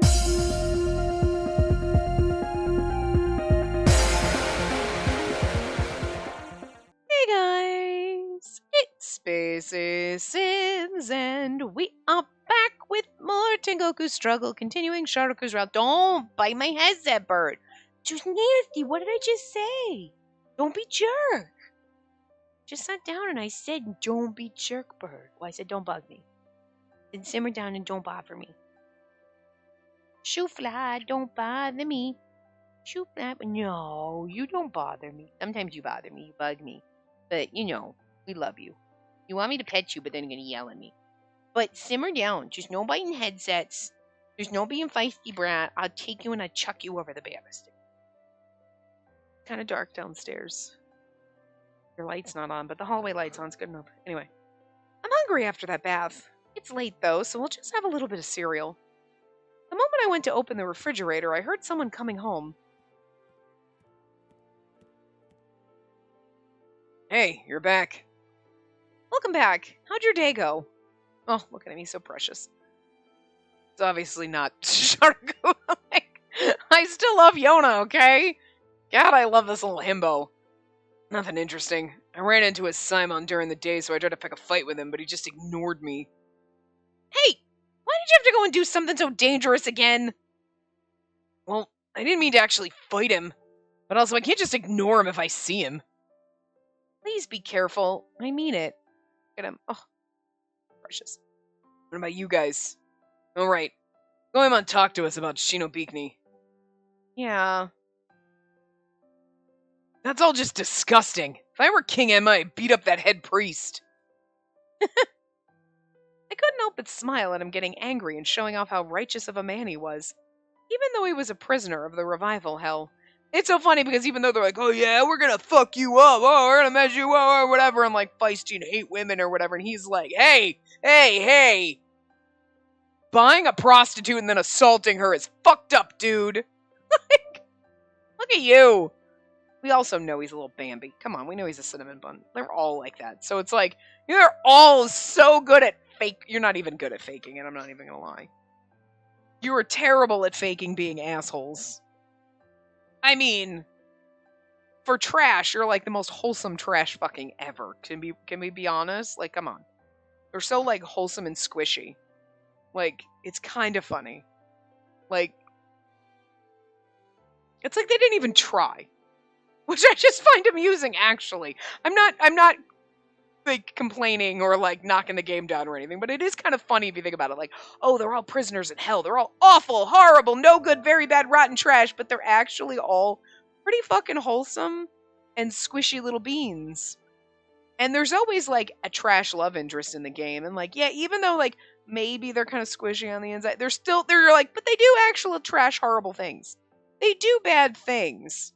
Hey guys, it's Spaces Sims, and we are back with more Tengoku struggle, continuing Sharuku's route. Don't bite my headset, bird. Just nasty. What did I just say? Don't be jerk. Just sat down and I said, don't be jerk, bird. Well, I said, don't bug me. Then simmer down and don't bother me. Shoo fly, don't bother me. Shoo fly, no, you don't bother me. Sometimes you bother me, you bug me. But, we love you. You want me to pet you, but then you're going to yell at me. But simmer down. Just no biting headsets. There's no being feisty brat. I'll take you and I'll chuck you over the banister. Kind of dark downstairs. Your light's not on, but the hallway light's on. It's good enough. Anyway. I'm hungry after that bath. It's late, though, so we'll just have a little bit of cereal. The moment I went to open the refrigerator, I heard someone coming home. Hey, you're back. Welcome back. How'd your day go? Oh, looking at me, so precious. It's obviously not Sharuku. I still love Yona, okay? God, I love this little himbo. Nothing interesting. I ran into his Simon during the day, so I tried to pick a fight with him, but he just ignored me. Hey, why did you have to go and do something so dangerous again? Well, I didn't mean to actually fight him, but also I can't just ignore him if I see him. Please be careful. I mean it. Look at him. Oh, precious. What about you guys? All right. Go home and talk to us about Shinobikini. Yeah. That's all just disgusting. If I were King Emma, I'd beat up that head priest. I couldn't help but smile at him getting angry and showing off how righteous of a man he was, even though he was a prisoner of the revival hell. It's so funny because even though they're like, oh yeah, we're gonna fuck you up, oh, we're gonna mess you up, or whatever, and like feisty and hate women or whatever, and he's like, hey, buying a prostitute and then assaulting her is fucked up, dude. Like, look at you. We also know he's a little Bambi. Come on, we know he's a cinnamon bun. They're all like that. So it's like, you're all so good at fake. You're not even good at faking it, I'm not even gonna lie. You are terrible at faking being assholes. I mean, for trash, you're like the most wholesome trash fucking ever. Can we be honest? Like, come on. They're so like wholesome and squishy. Like, it's kind of funny. Like, it's like they didn't even try. Which I just find amusing, actually. I'm not like complaining or like knocking the game down or anything, but it is kind of funny if you think about it. Like, oh, they're all prisoners in hell. They're all awful, horrible, no good, very bad, rotten trash, but they're actually all pretty fucking wholesome and squishy little beans. And there's always like a trash love interest in the game. And like, yeah, even though like maybe they're kind of squishy on the inside, they're like, but they do actual trash, horrible things. They do bad things.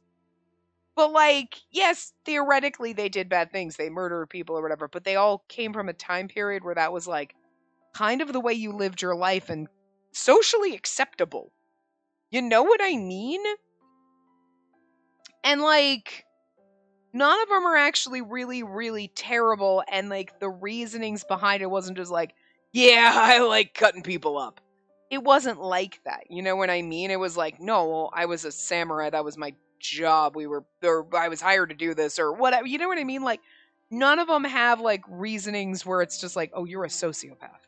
But, like, yes, theoretically they did bad things. They murdered people or whatever. But they all came from a time period where that was, like, kind of the way you lived your life and socially acceptable. You know what I mean? And, like, none of them are actually really, really terrible. And, like, the reasonings behind it wasn't just like, yeah, I like cutting people up. It wasn't like that. You know what I mean? It was like, no, I was a samurai. That was my job. I was hired to do this or whatever. You know what I mean? Like, none of them have like reasonings where it's just like, oh, you're a sociopath.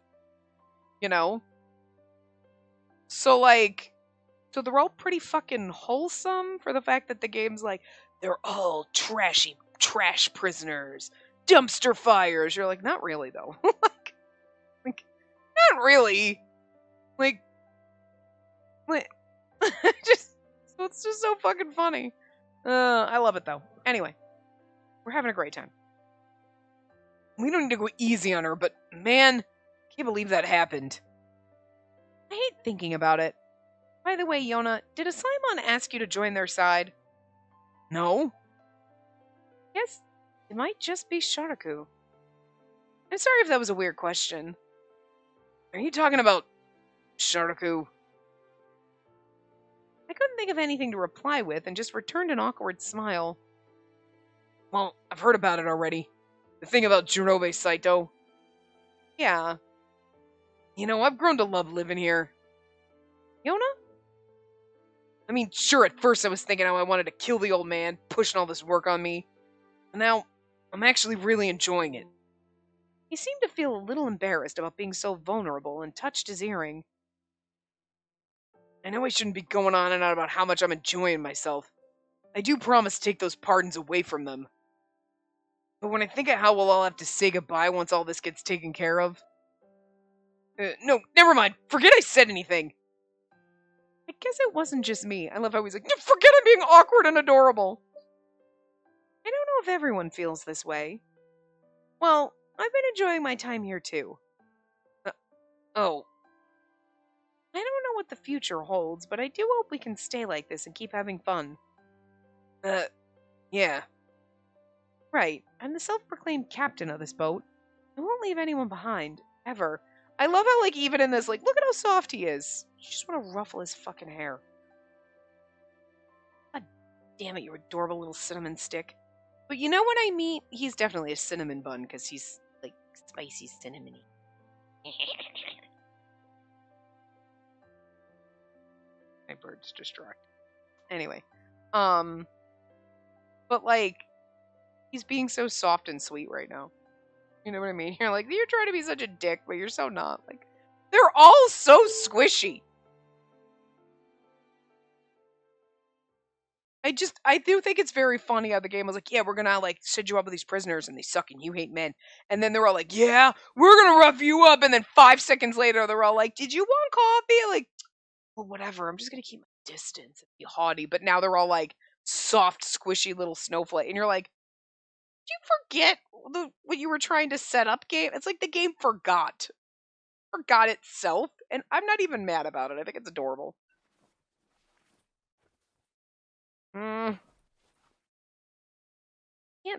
You know? So they're all pretty fucking wholesome for the fact that the game's like, they're all trashy, trash prisoners, dumpster fires. You're like, not really though. like, not really. Like, just, so it's just so fucking funny. I love it though. Anyway, we're having a great time. We don't need to go easy on her, but man, can't believe that happened. I hate thinking about it. By the way, Yona, did Asaimon ask you to join their side? No. Yes, it might just be Sharuku. I'm sorry if that was a weird question. Are you talking about Sharuku? I couldn't think of anything to reply with and just returned an awkward smile. Well, I've heard about it already. The thing about Jirobe Saito. Yeah. You know, I've grown to love living here. Yona? I mean, sure, at first I was thinking how I wanted to kill the old man, pushing all this work on me. And now, I'm actually really enjoying it. He seemed to feel a little embarrassed about being so vulnerable and touched his earring. I know I shouldn't be going on and on about how much I'm enjoying myself. I do promise to take those pardons away from them. But when I think of how we'll all have to say goodbye once all this gets taken care of... no, never mind. Forget I said anything. I guess it wasn't just me. I love how he's like, forget I'm being awkward and adorable. I don't know if everyone feels this way. Well, I've been enjoying my time here too. Oh. I don't know what the future holds, but I do hope we can stay like this and keep having fun. Yeah. Right. I'm the self-proclaimed captain of this boat. I won't leave anyone behind. Ever. I love how, like, even in this, like, look at how soft he is. You just want to ruffle his fucking hair. God damn it, you adorable little cinnamon stick. But you know what I mean? He's definitely a cinnamon bun, because he's, like, spicy cinnamony. My bird's distracted. Anyway. But, like, he's being so soft and sweet right now. You know what I mean? You're like, you're trying to be such a dick, but you're so not. Like, they're all so squishy. I do think it's very funny how the game was like, yeah, we're gonna, like, send you up with these prisoners and they suck and you hate men. And then they're all like, yeah, we're gonna rough you up. And then 5 seconds later, they're all like, did you want coffee? Like, well, whatever. I'm just gonna keep my distance and be haughty. But now they're all like soft, squishy little snowflake. And you're like, did you forget what you were trying to set up, game? It's like the game forgot itself. And I'm not even mad about it. I think it's adorable. Can't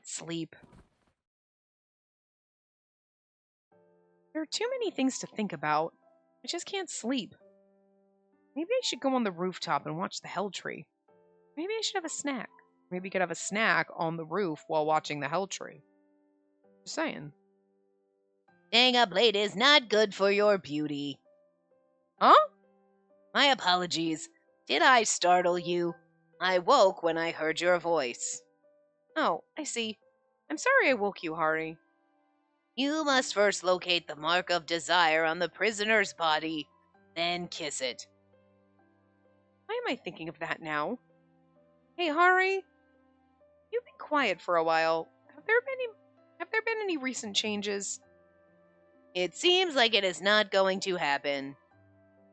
sleep. There are too many things to think about. I just can't sleep. Maybe I should go on the rooftop and watch the hell tree. Maybe I should have a snack. Maybe you could have a snack on the roof while watching the hell tree. Just saying. Staying up late is not good for your beauty. Huh? My apologies. Did I startle you? I woke when I heard your voice. Oh, I see. I'm sorry I woke you, Hari. You must first locate the mark of desire on the prisoner's body, then kiss it. Why am I thinking of that now? Hey, Hari. You've been quiet for a while. Have there been any recent changes? It seems like it is not going to happen.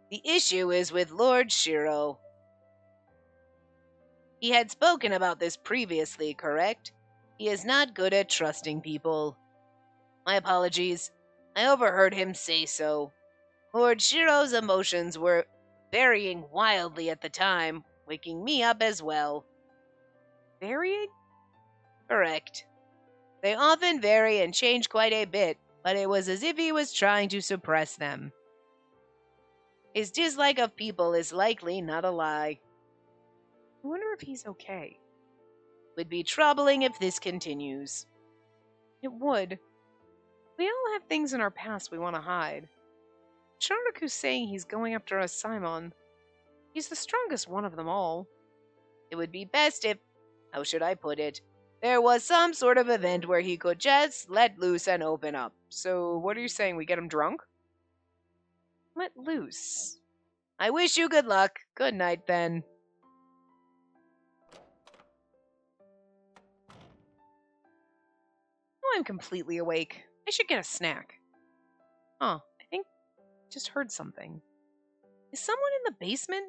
The issue is with Lord Shiro. He had spoken about this previously, correct? He is not good at trusting people. My apologies. I overheard him say so. Lord Shiro's emotions were varying wildly at the time, waking me up as well. Varying? Correct. They often vary and change quite a bit, but it was as if he was trying to suppress them. His dislike of people is likely not a lie. I wonder if he's okay. Would be troubling if this continues. It would. We all have things in our past we want to hide. Sharaku's saying he's going after us, Simon. He's the strongest one of them all. It would be best if, how should I put it, there was some sort of event where he could just let loose and open up. So, what are you saying? We get him drunk? Let loose. I wish you good luck. Good night, then. Oh, I'm completely awake. I should get a snack. Huh, I think I just heard something. Is someone in the basement?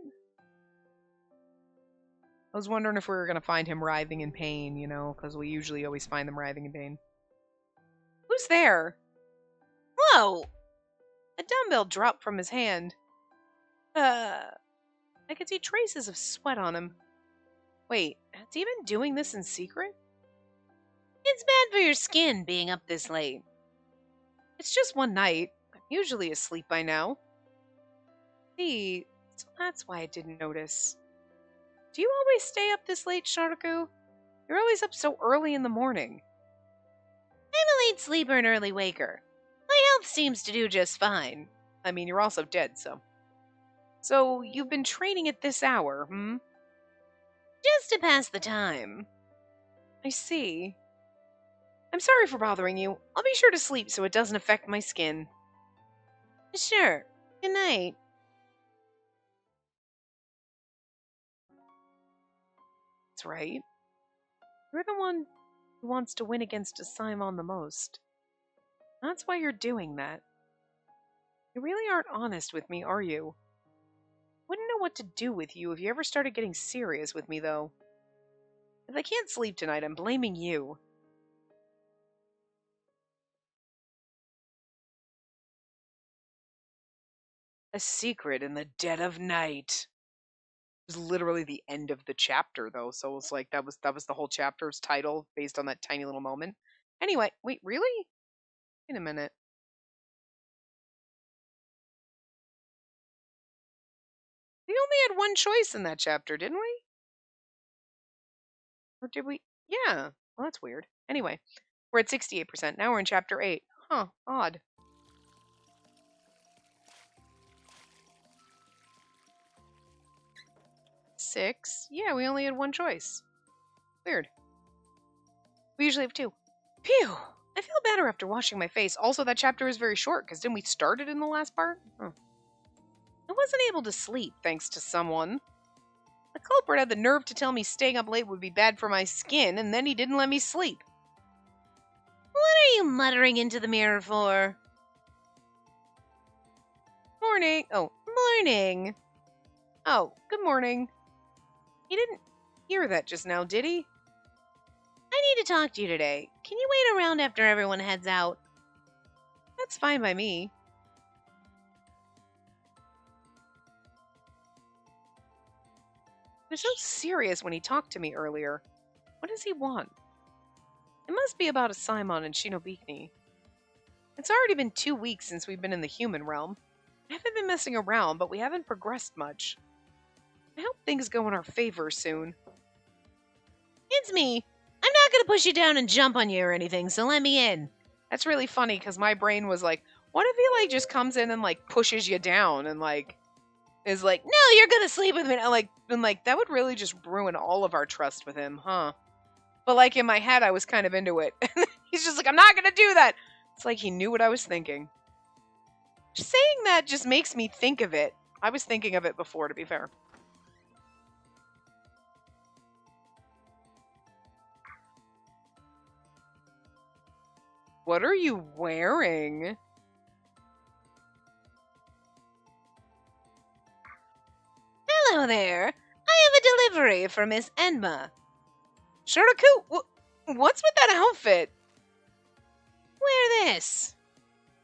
I was wondering if we were going to find him writhing in pain, you know, because we usually always find them writhing in pain. Who's there? Whoa! A dumbbell dropped from his hand. I could see traces of sweat on him. Wait, has he been doing this in secret? It's bad for your skin being up this late. It's just one night. I'm usually asleep by now. See, so that's why I didn't notice. Do you always stay up this late, Sharaku? You're always up so early in the morning. I'm a late sleeper and early waker. My health seems to do just fine. I mean, you're also dead, so. So, you've been training at this hour, hmm? Just to pass the time. I see. I'm sorry for bothering you. I'll be sure to sleep so it doesn't affect my skin. Sure. Good night. That's right. You're the one who wants to win against a Simon the most. That's why you're doing that. You really aren't honest with me, are you? Wouldn't know what to do with you if you ever started getting serious with me, though. If I can't sleep tonight, I'm blaming you. A secret in the dead of night. It was literally the end of the chapter, though, so it's like that was the whole chapter's title based on that tiny little moment. Anyway, wait, really? Wait a minute. We only had one choice in that chapter, didn't we? Or did we? Yeah. Well, that's weird. Anyway, we're at 68%. Now we're in chapter 8. Huh, odd. Six. Yeah, we only had one choice. Weird. We usually have two. Phew. I feel better after washing my face. Also, that chapter is very short, because didn't we start it in the last part? Huh. I wasn't able to sleep, thanks to someone. The culprit had the nerve to tell me staying up late would be bad for my skin, and then he didn't let me sleep. What are you muttering into the mirror for? Morning. Oh, morning. Oh, good morning. He didn't hear that just now, did he? I need to talk to you today. Can you wait around after everyone heads out? That's fine by me. He was so serious when he talked to me earlier. What does he want? It must be about a Simon and Shinobikini. It's already been 2 weeks since we've been in the human realm. I haven't been messing around, but we haven't progressed much. I hope things go in our favor soon. It's me. I'm not gonna push you down and jump on you or anything, so let me in. That's really funny because my brain was like, what if he like just comes in and like pushes you down and like is like, no, you're gonna sleep with me. And I'm like, that would really just ruin all of our trust with him, huh? But like in my head, I was kind of into it. He's just like, I'm not gonna do that. It's like he knew what I was thinking. Saying that just makes me think of it. I was thinking of it before, to be fair. What are you wearing? Hello there. I have a delivery for Miss Enma. Shuraku, what's with that outfit? Wear this.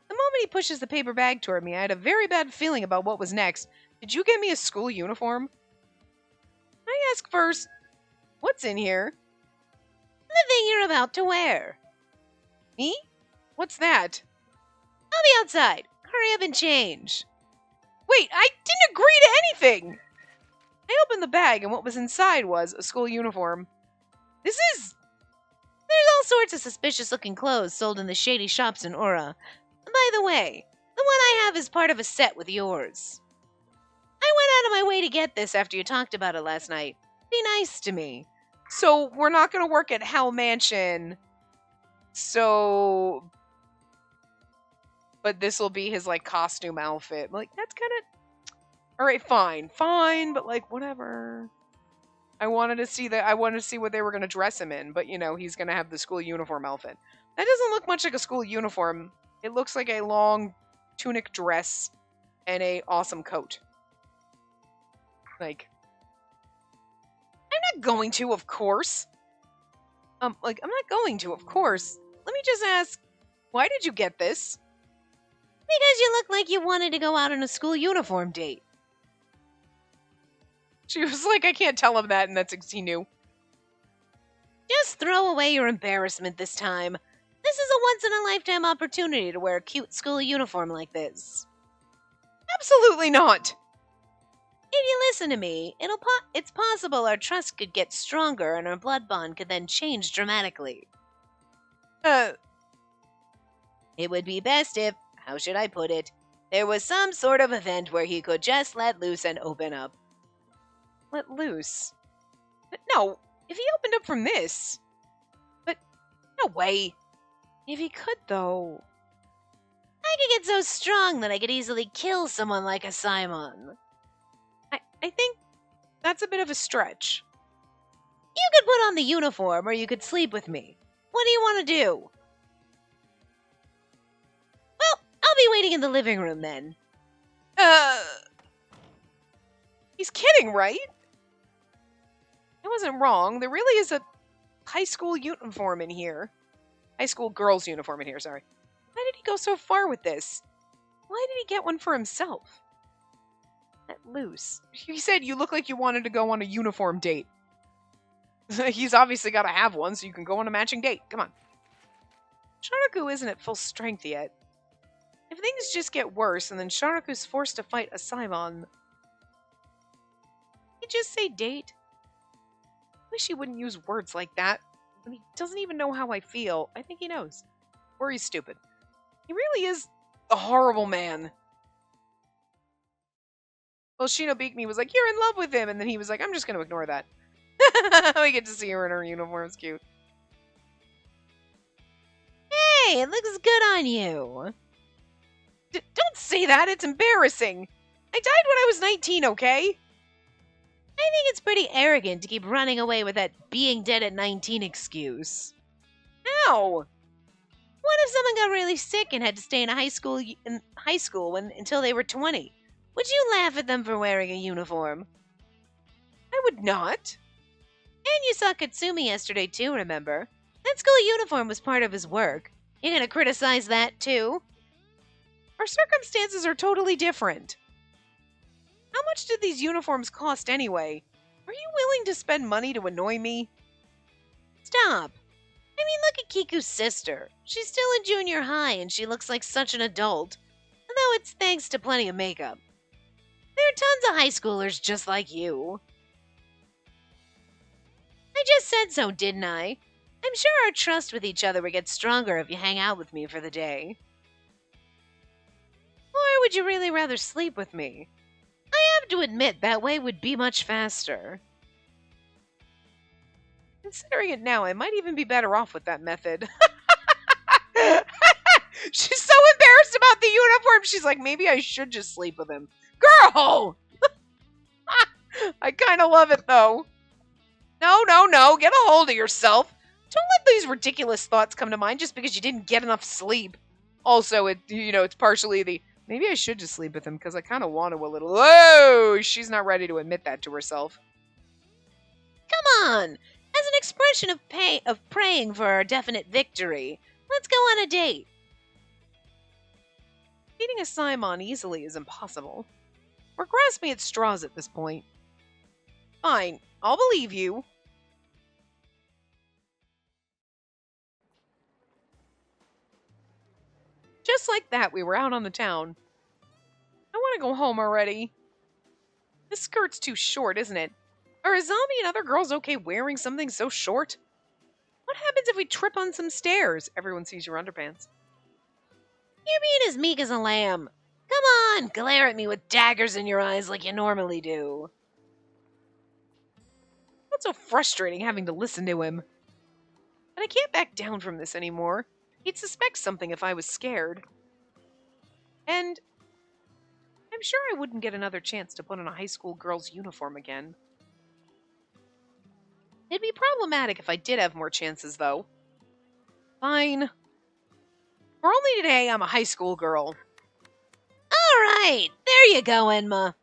The moment he pushes the paper bag toward me, I had a very bad feeling about what was next. Did you get me a school uniform? I ask first, what's in here? The thing you're about to wear. Me? What's that? I'll be outside. Hurry up and change. Wait, I didn't agree to anything! I opened the bag, and what was inside was a school uniform. There's all sorts of suspicious-looking clothes sold in the shady shops in Ura. By the way, the one I have is part of a set with yours. I went out of my way to get this after you talked about it last night. Be nice to me. So, we're not gonna work at Hell Mansion. So... But this will be his, like, costume outfit. Like, that's kind of... Alright, fine, but, like, whatever. I wanted to see what they were gonna dress him in, but, you know, he's gonna have the school uniform outfit. That doesn't look much like a school uniform. It looks like a long tunic dress and a awesome coat. Like... I'm not going to, of course. I'm not going to, of course. Let me just ask, why did you get this? Because you look like you wanted to go out on a school uniform date. She was like, I can't tell him that, and that's he knew. Just throw away your embarrassment this time. This is a once-in-a-lifetime opportunity to wear a cute school uniform like this. Absolutely not! If you listen to me, it's possible our trust could get stronger and our blood bond could then change dramatically. It would be best if, how should I put it, There was some sort of event where he could just let loose and open up. Let loose? But no, if he opened up from this. But no way. If he could, though. I could get so strong that I could easily kill someone like a Simon. I think that's a bit of a stretch. You could put on the uniform or you could sleep with me. What do you want to do? Well, I'll be waiting in the living room then. He's kidding, right? I wasn't wrong. There really is a high school uniform in here. High school girls' uniform in here, sorry. Why did he go so far with this? Why did he get one for himself? Let loose. He said you look like you wanted to go on a uniform date. He's obviously got to have one so you can go on a matching date. Come on. Sharaku isn't at full strength yet. If things just get worse and then Sharaku's forced to fight a Simon... Did he just say date? I wish he wouldn't use words like that. When he doesn't even know how I feel. I think he knows. Or he's stupid. He really is a horrible man. Well, Shinobikuni was like, you're in love with him. And then he was like, I'm just going to ignore that. We get to see her in her uniform. It's cute. Hey, it looks good on you. Don't say that. It's embarrassing. I died when I was 19, okay? I think it's pretty arrogant to keep running away with that being dead at 19 excuse. How? What if someone got really sick and had to stay in high school until they were 20? Would you laugh at them for wearing a uniform? I would not. And you saw Katsumi yesterday too, remember? That school uniform was part of his work. You're gonna criticize that too? Our circumstances are totally different. How much did these uniforms cost anyway? Are you willing to spend money to annoy me? Stop. I mean, look at Kiku's sister. She's still in junior high and she looks like such an adult. Although it's thanks to plenty of makeup. There are tons of high schoolers just like you. I just said so, didn't I? I'm sure our trust with each other would get stronger if you hang out with me for the day. Or would you really rather sleep with me? I have to admit, that way would be much faster. Considering it now, I might even be better off with that method. She's so embarrassed about the uniform. She's like, maybe I should just sleep with him. Girl! I kind of love it, though. No. Get a hold of yourself. Don't let these ridiculous thoughts come to mind just because you didn't get enough sleep. Also, it's partially the, maybe I should just sleep with him because I kind of want to a little. Whoa! She's not ready to admit that to herself. Come on! As an expression of praying for a definite victory, let's go on a date. Beating a Simon easily is impossible. We're grasping at straws at this point. Fine, I'll believe you. Just like that, we were out on the town. I want to go home already. This skirt's too short, isn't it? Are Azami and other girls okay wearing something so short? What happens if we trip on some stairs? Everyone sees your underpants. You're being as meek as a lamb. Come on, glare at me with daggers in your eyes like you normally do. It's so frustrating having to listen to him. But I can't back down from this anymore. He'd suspect something if I was scared. And I'm sure I wouldn't get another chance to put on a high school girl's uniform again. It'd be problematic if I did have more chances, though. Fine. For only today, I'm a high school girl. All right, there you go, Enma.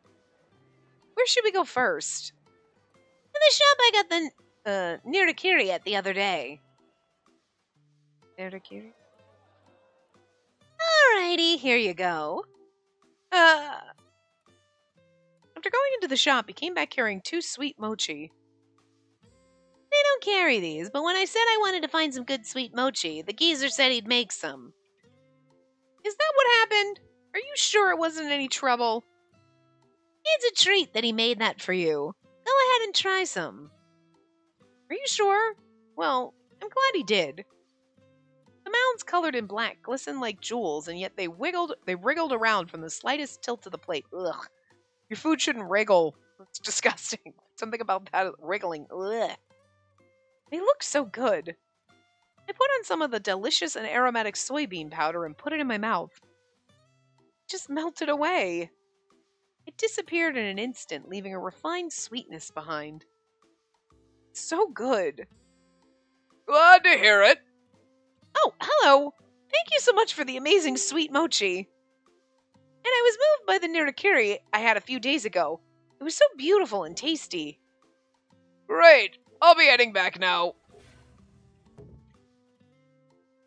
Where should we go first? In the shop I got the Nirikiri at the other day. Nirikiri? Alrighty, here you go. After going into the shop, he came back carrying 2 sweet mochi. They don't carry these, but when I said I wanted to find some good sweet mochi, the geezer said he'd make some. Is that what happened? Are you sure it wasn't any trouble? It's a treat that he made that for you. Go ahead and try some. Are you sure? Well, I'm glad he did. The mounds colored in black glistened like jewels, and yet they wriggled around from the slightest tilt of the plate. Ugh. Your food shouldn't wriggle. It's disgusting. Something about that wriggling. Ugh. They look so good. I put on some of the delicious and aromatic soybean powder and put it in my mouth. It just melted away. It disappeared in an instant, leaving a refined sweetness behind. So good. Glad to hear it. Oh, hello. Thank you so much for the amazing sweet mochi. And I was moved by the nirikiri I had a few days ago. It was so beautiful and tasty. Great. I'll be heading back now.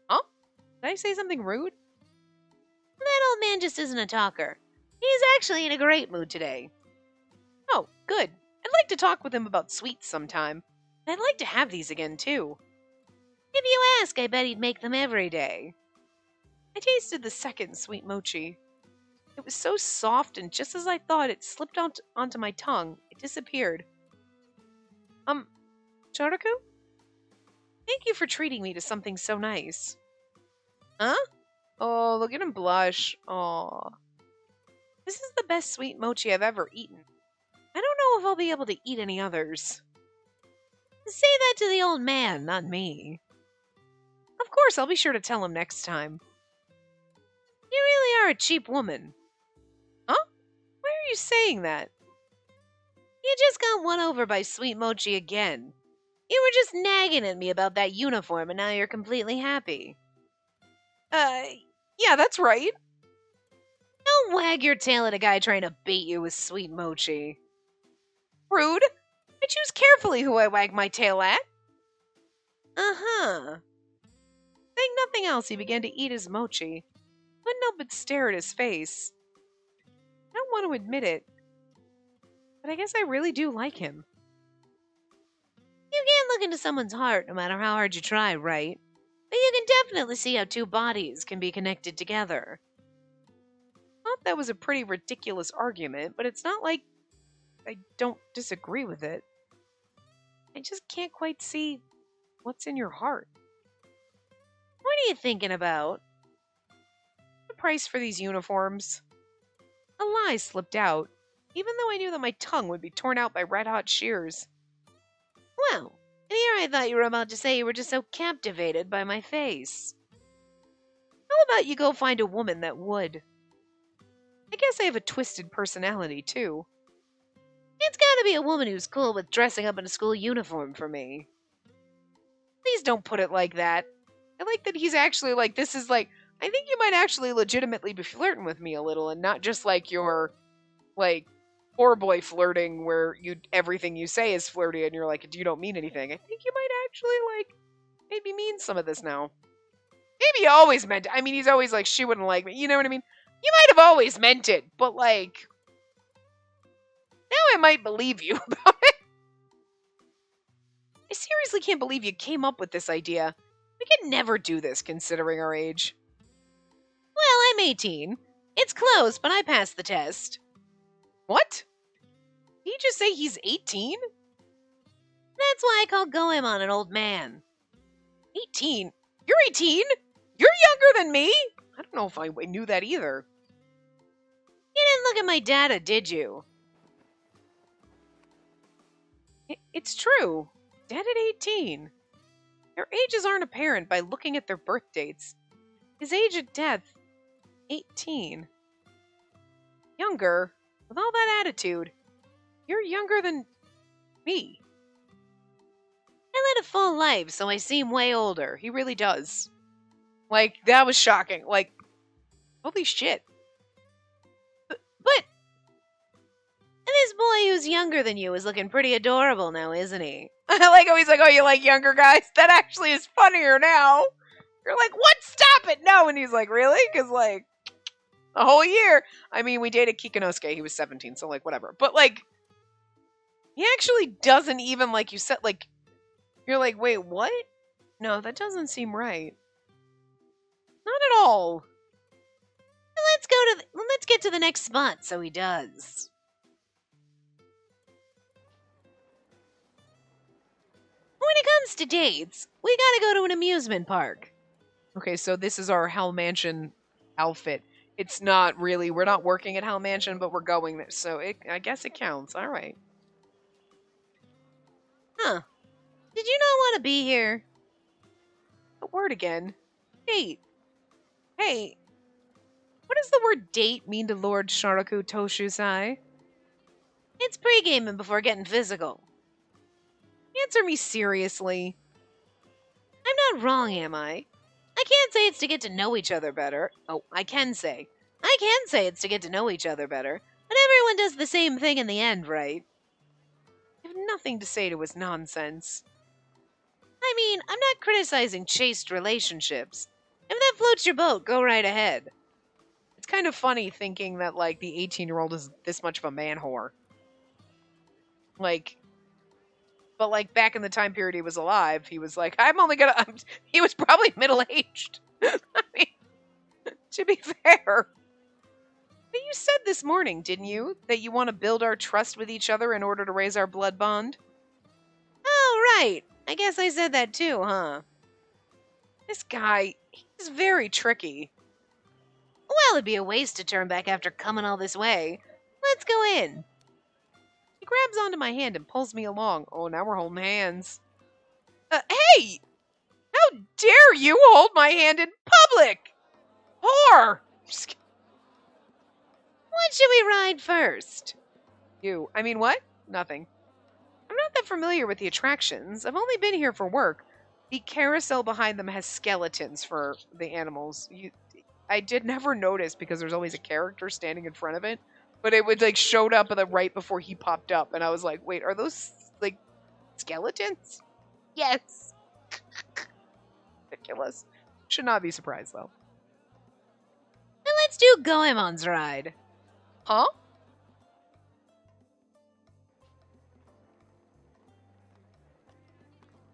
Huh? Did I say something rude? That old man just isn't a talker. He's actually in a great mood today. Oh, good. I'd like to talk with him about sweets sometime. I'd like to have these again, too. If you ask, I bet he'd make them every day. I tasted the second sweet mochi. It was so soft, and just as I thought, it slipped onto my tongue. It disappeared. Charaku? Thank you for treating me to something so nice. Huh? Oh, look at him blush. Aw. This is the best sweet mochi I've ever eaten. I don't know if I'll be able to eat any others. Say that to the old man, not me. Of course, I'll be sure to tell him next time. You really are a cheap woman. Huh? Why are you saying that? You just got won over by Sweet Mochi again. You were just nagging at me about that uniform, and now you're completely happy. Yeah, that's right. Don't wag your tail at a guy trying to bait you with Sweet Mochi. Rude. I choose carefully who I wag my tail at. Uh-huh. Saying nothing else, he began to eat his mochi. Couldn't help but stare at his face. I don't want to admit it, but I guess I really do like him. You can't look into someone's heart no matter how hard you try, right? But you can definitely see how two bodies can be connected together. Thought that was a pretty ridiculous argument, but it's not like I don't disagree with it. I just can't quite see what's in your heart. What are you thinking about? The price for these uniforms. A lie slipped out, even though I knew that my tongue would be torn out by red-hot shears. Well, and here I thought you were about to say you were just so captivated by my face. How about you go find a woman that would? I guess I have a twisted personality, too. It's gotta be a woman who's cool with dressing up in a school uniform for me. Please don't put it like that. I like that he's actually like, this is like, I think you might actually legitimately be flirting with me a little and not just like your, like, poor boy flirting where everything you say is flirty and you're like, you don't mean anything. I think you might actually, like, maybe mean some of this now. Maybe you always meant it. I mean, he's always like, she wouldn't like me. You know what I mean? You might have always meant it, but like, now I might believe you about it. I seriously can't believe you came up with this idea. We could never do this considering our age. Well, I'm 18. It's close, but I passed the test. What? Did he just say he's 18? That's why I call Goem on an old man. 18? You're 18? You're younger than me? I don't know if I knew that either. You didn't look at my data, did you? It's true. Dead at 18. Their ages aren't apparent by looking at their birth dates. His age at death, 18. Younger? With all that attitude, you're younger than me. I led a full life, so I seem way older. He really does. Like, that was shocking. Like, holy shit. But And this boy who's younger than you is looking pretty adorable now, isn't he? I like how he's like, oh, you like younger guys? That actually is funnier now. You're like, what? Stop it. No. And he's like, really? Because, like, a whole year. I mean, we dated Kikinosuke. He was 17, so, like, whatever. But, like, he actually doesn't even, like you said, like, you're like, wait, what? No, that doesn't seem right. Not at all. Let's get to the next spot, so he does. When it comes to dates, we gotta go to an amusement park. Okay, so this is our Hell Mansion outfit. It's not really, we're not working at Hell Mansion, but we're going there. So I guess it counts. All right. Huh. Did you not want to be here? The word again. Date. Hey, what does the word date mean to Lord Sharaku Toshusai? It's pre-gaming before getting physical. Answer me seriously. I'm not wrong, am I? I can't say it's to get to know each other better. Oh, I can say it's to get to know each other better. But everyone does the same thing in the end, right? I have nothing to say to his nonsense. I mean, I'm not criticizing chaste relationships. If that floats your boat, go right ahead. It's kind of funny thinking that, like, the 18-year-old is this much of a man whore. Like, but, like, back in the time period he was alive, he was like, he was probably middle-aged. I mean, to be fair. But you said this morning, didn't you, that you want to build our trust with each other in order to raise our blood bond? Oh, right. I guess I said that too, huh? This guy, he's very tricky. Well, it'd be a waste to turn back after coming all this way. Let's go in. He grabs onto my hand and pulls me along. Oh, now we're holding hands. Hey! How dare you hold my hand in public? Whore! What should we ride first? You. I mean, what? Nothing. I'm not that familiar with the attractions. I've only been here for work. The carousel behind them has skeletons for the animals. I did never notice because there's always a character standing in front of it. But it would, like, showed up right before he popped up. And I was like, wait, are those, like, skeletons? Yes. Ridiculous. Should not be surprised, though. Then let's do Goemon's ride. Huh?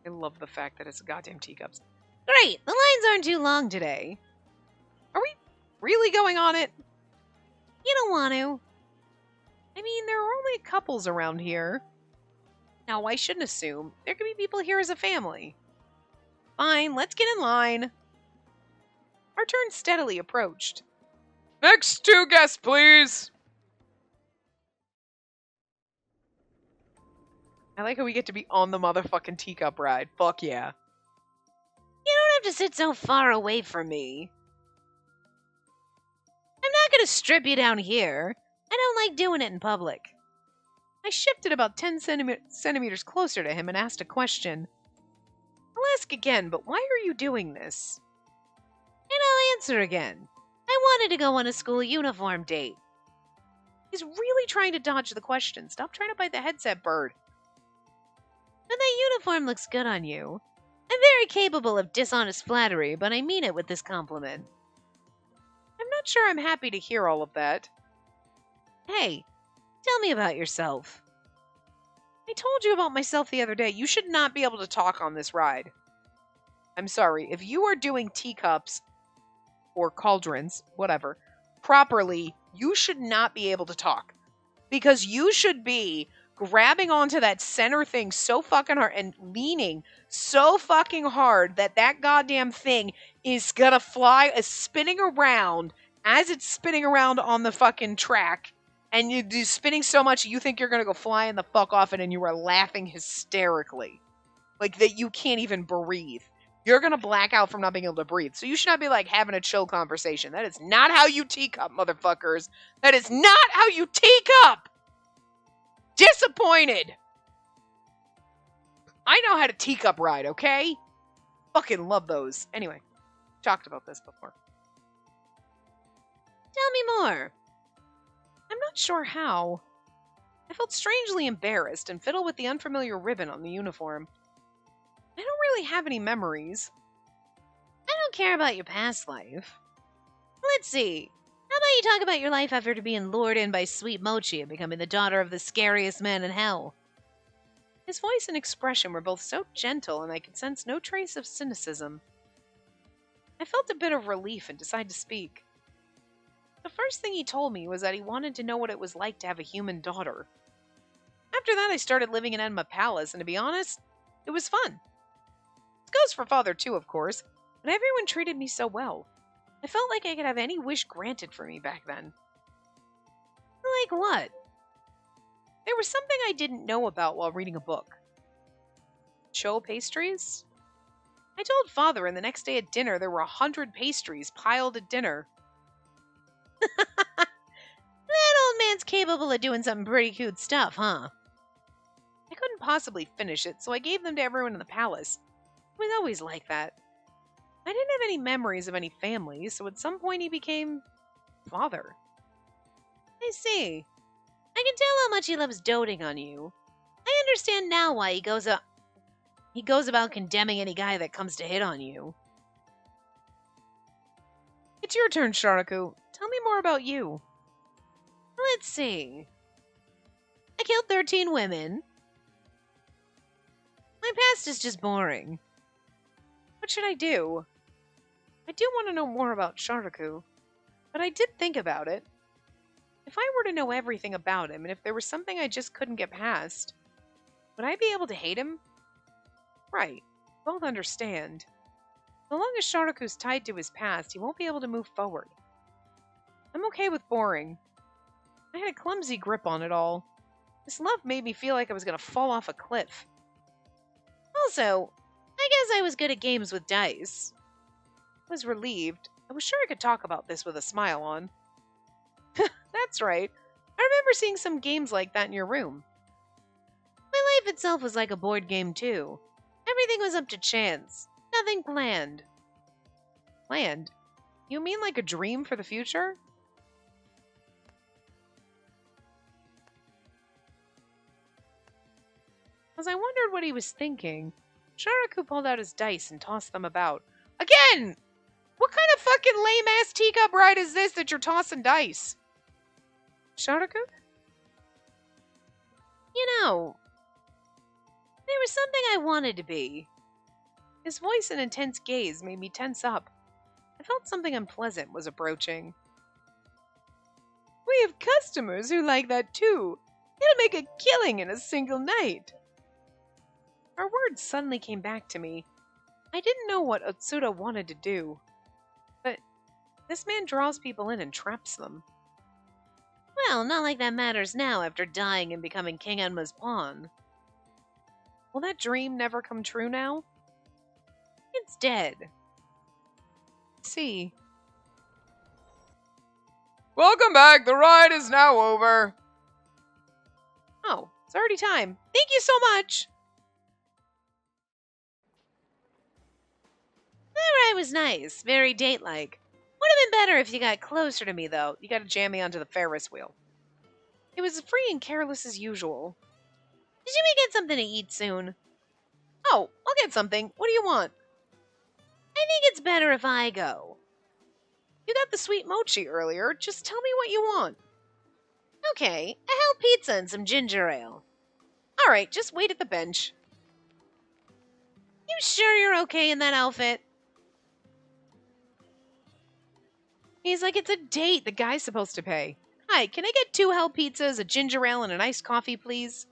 I love the fact that it's goddamn teacups. Great. The lines aren't too long today. Are we really going on it? You don't want to. I mean, there are only couples around here. Now, I shouldn't assume. There could be people here as a family. Fine, let's get in line. Our turn steadily approached. Next two guests, please. I like how we get to be on the motherfucking teacup ride. Fuck yeah. You don't have to sit so far away from me. I'm not going to strip you down here. I don't like doing it in public. I shifted about 10 centimeters closer to him and asked a question. I'll ask again, but why are you doing this? And I'll answer again. I wanted to go on a school uniform date. He's really trying to dodge the question. Stop trying to bite the headset bird. But that uniform looks good on you. I'm very capable of dishonest flattery, but I mean it with this compliment. I'm not sure I'm happy to hear all of that. Hey, tell me about yourself. I told you about myself the other day. You should not be able to talk on this ride. I'm sorry. If you are doing teacups or cauldrons, whatever, properly, you should not be able to talk. Because you should be grabbing onto that center thing so fucking hard and leaning so fucking hard that that goddamn thing is gonna fly, spinning around as it's spinning around on the fucking track. And you do spinning so much you think you're gonna go flying the fuck off it, and you are laughing hysterically. Like that you can't even breathe. You're gonna black out from not being able to breathe. So you should not be like having a chill conversation. That is not how you teacup, motherfuckers. That is not how you teacup! Disappointed! I know how to teacup ride, okay? Fucking love those. Anyway, talked about this before. Tell me more. I'm not sure how. I felt strangely embarrassed and fiddled with the unfamiliar ribbon on the uniform. I don't really have any memories. I don't care about your past life. Let's see. How about you talk about your life after being lured in by Sweet Mochi and becoming the daughter of the scariest man in hell? His voice and expression were both so gentle, and I could sense no trace of cynicism. I felt a bit of relief and decided to speak. The first thing he told me was that he wanted to know what it was like to have a human daughter. After that, I started living in Enma Palace, and to be honest, it was fun. This goes for father too, of course. But everyone treated me so well. I felt like I could have any wish granted for me back then. Like what? There was something I didn't know about while reading a book. Cho pastries? I told Father, and the next day at dinner there were 100 pastries piled at dinner. That old man's capable of doing some pretty cute stuff, huh? I couldn't possibly finish it, so I gave them to everyone in the palace. It was always like that. I didn't have any memories of any family, so at some point he became Father. I see. I can tell how much he loves doting on you. I understand now why he goes about condemning any guy that comes to hit on you. It's your turn, Sharaku. Tell me more about you. Let's see. I killed 13 women. My past is just boring. What should I do? I do want to know more about Sharaku, but I did think about it. If I were to know everything about him, and if there was something I just couldn't get past, would I be able to hate him? Right. Both understand. So long as Sharaku's tied to his past, he won't be able to move forward. I'm okay with boring. I had a clumsy grip on it all. This love made me feel like I was going to fall off a cliff. Also, I guess I was good at games with dice. I was relieved. I was sure I could talk about this with a smile on. That's right. I remember seeing some games like that in your room. My life itself was like a board game, too. Everything was up to chance. Nothing planned. Planned? You mean like a dream for the future? As I wondered what he was thinking, Sharaku pulled out his dice and tossed them about. Again! What kind of fucking lame-ass teacup ride is this that you're tossing dice? Sharaku? You know, there was something I wanted to be. His voice and intense gaze made me tense up. I felt something unpleasant was approaching. We have customers who like that too. It'll make a killing in a single night. Our words suddenly came back to me. I didn't know what Otsuda wanted to do. But this man draws people in and traps them. Well, not like that matters now after dying and becoming King Enma's pawn. Will that dream never come true now? It's dead. See. Welcome back. The ride is now over. Oh, it's already time. Thank you so much. That ride was nice. Very date-like. Would have been better if you got closer to me, though. You gotta jam me onto the Ferris wheel. It was free and careless as usual. Did you get something to eat soon? Oh, I'll get something. What do you want? I think it's better if I go. You got the sweet mochi earlier. Just tell me what you want. Okay, a hell pizza and some ginger ale. All right, just wait at the bench. You sure you're okay in that outfit? He's like, it's a date. The guy's supposed to pay. Hi, can I get 2 hell pizzas, a ginger ale, and an iced coffee, please?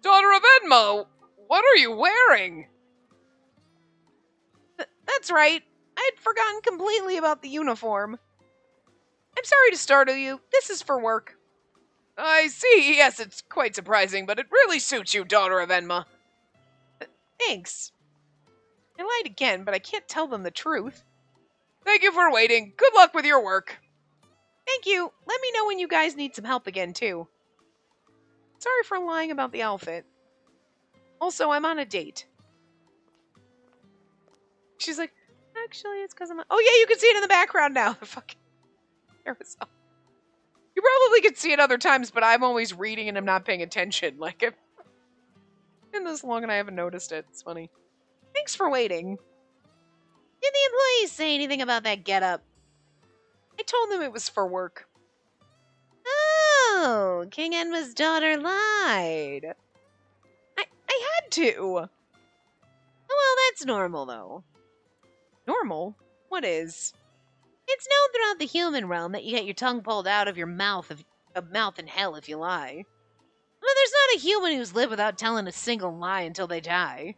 Daughter of Enmo, what are you wearing? That's right. I had forgotten completely about the uniform. I'm sorry to startle you. This is for work. I see. Yes, it's quite surprising, but it really suits you, daughter of Enma. Thanks. I lied again, but I can't tell them the truth. Thank you for waiting. Good luck with your work. Thank you. Let me know when you guys need some help again, too. Sorry for lying about the outfit. Also, I'm on a date. She's like, actually, it's because I'm... Oh, yeah, you can see it in the background now. The fucking carousel. You probably could see it other times, but I'm always reading and I'm not paying attention. Like, I've been this long and I haven't noticed it. It's funny. Thanks for waiting. Did the employees say anything about that getup? I told them it was for work. Oh, King Enma's daughter lied. I had to. Well, that's normal, though. Normal? What is? It's known throughout the human realm that you get your tongue pulled out of your mouth in hell if you lie. But there's not a human who's lived without telling a single lie until they die.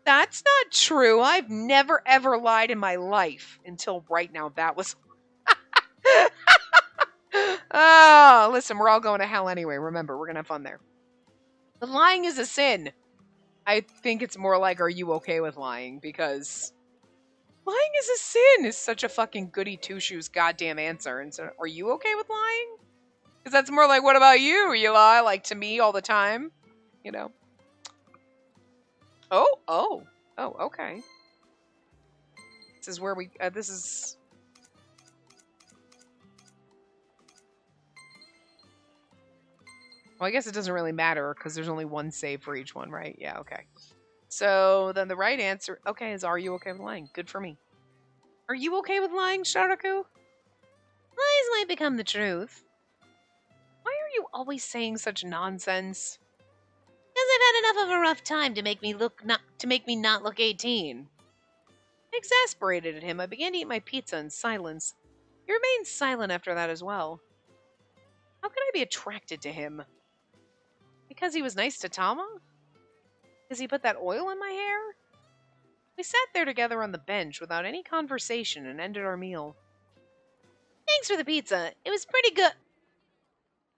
That's not true. I've never ever lied in my life until right now. That was. Oh, listen, we're all going to hell anyway. Remember, we're going to have fun there. But lying is a sin. I think it's more like, are you okay with lying? Because lying is a sin is such a fucking goody two-shoes goddamn answer. And so, are you okay with lying? Because that's more like, what about you? You lie, like, to me all the time? You know? Oh, okay. This is where we, this is... Well, I guess it doesn't really matter because there's only one save for each one, right? Yeah, okay. So then the right answer, okay, is are you okay with lying? Good for me. Are you okay with lying, Sharaku? Lies might become the truth. Why are you always saying such nonsense? Because I've had enough of a rough time to make me not look 18. Exasperated at him, I began to eat my pizza in silence. He remained silent after that as well. How could I be attracted to him? Because he was nice to Tama? Because he put that oil in my hair? We sat there together on the bench without any conversation and ended our meal. Thanks for the pizza. It was pretty good.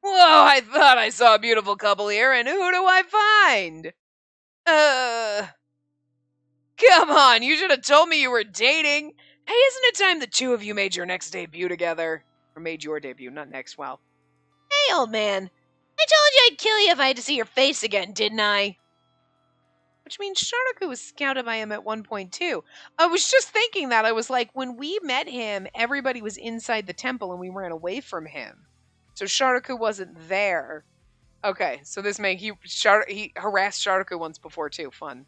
Whoa, I thought I saw a beautiful couple here, and who do I find? Come on, you should have told me you were dating. Hey, isn't it time the two of you made your next debut together? Or made your debut, not next, well. Hey, old man. I told you I'd kill you if I had to see your face again, didn't I? Which means Sharaku was scouted by him at one point, too. I was just thinking that. I was like, when we met him, everybody was inside the temple and we ran away from him. So Sharaku wasn't there. Okay, so this may... He harassed Sharaku once before, too. Fun.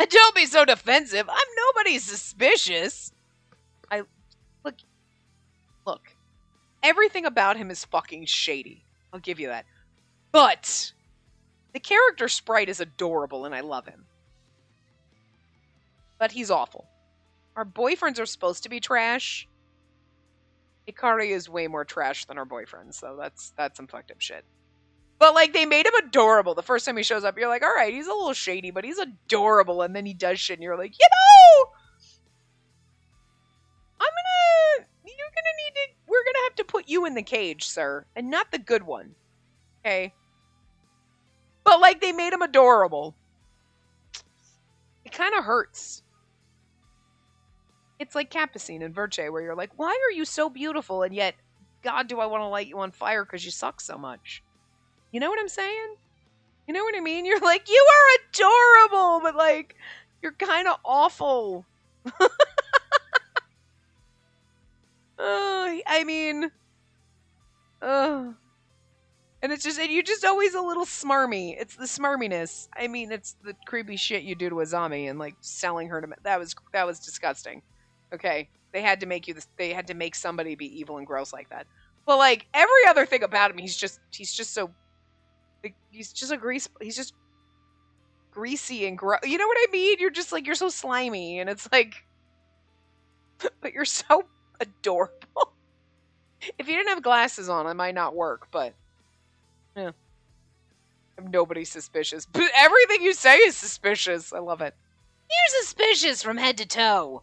And don't be so defensive. I'm nobody suspicious. Look. Everything about him is fucking shady. I'll give you that. But the character sprite is adorable and I love him. But he's awful. Our boyfriends are supposed to be trash. Ikari is way more trash than our boyfriends, so that's some fucked up shit. But, like, they made him adorable. The first time he shows up, you're like, alright, he's a little shady, but he's adorable. And then he does shit, and you're like, we're gonna have to put you in the cage, sir. And not the good one. Okay? But, like, they made him adorable. It kind of hurts. It's like Capucine and Verce, where you're like, why are you so beautiful, and yet, God, do I want to light you on fire because you suck so much? You know what I'm saying? You know what I mean? You're like, you are adorable, but, like, you're kind of awful. I mean, and it's just, and you're just always a little smarmy. It's the smarminess. I mean, it's the creepy shit you do to Azami and, like, selling her to, that was disgusting. Okay, they had to make you this. They had to make somebody be evil and gross like that. But, like, every other thing about him, he's just so. He's just he's just greasy and gross. You know what I mean? You're just like, you're so slimy, and it's like, but you're so adorable. If you didn't have glasses on, it might not work, but yeah. Nobody's suspicious. But everything you say is suspicious. I love it. You're suspicious from head to toe.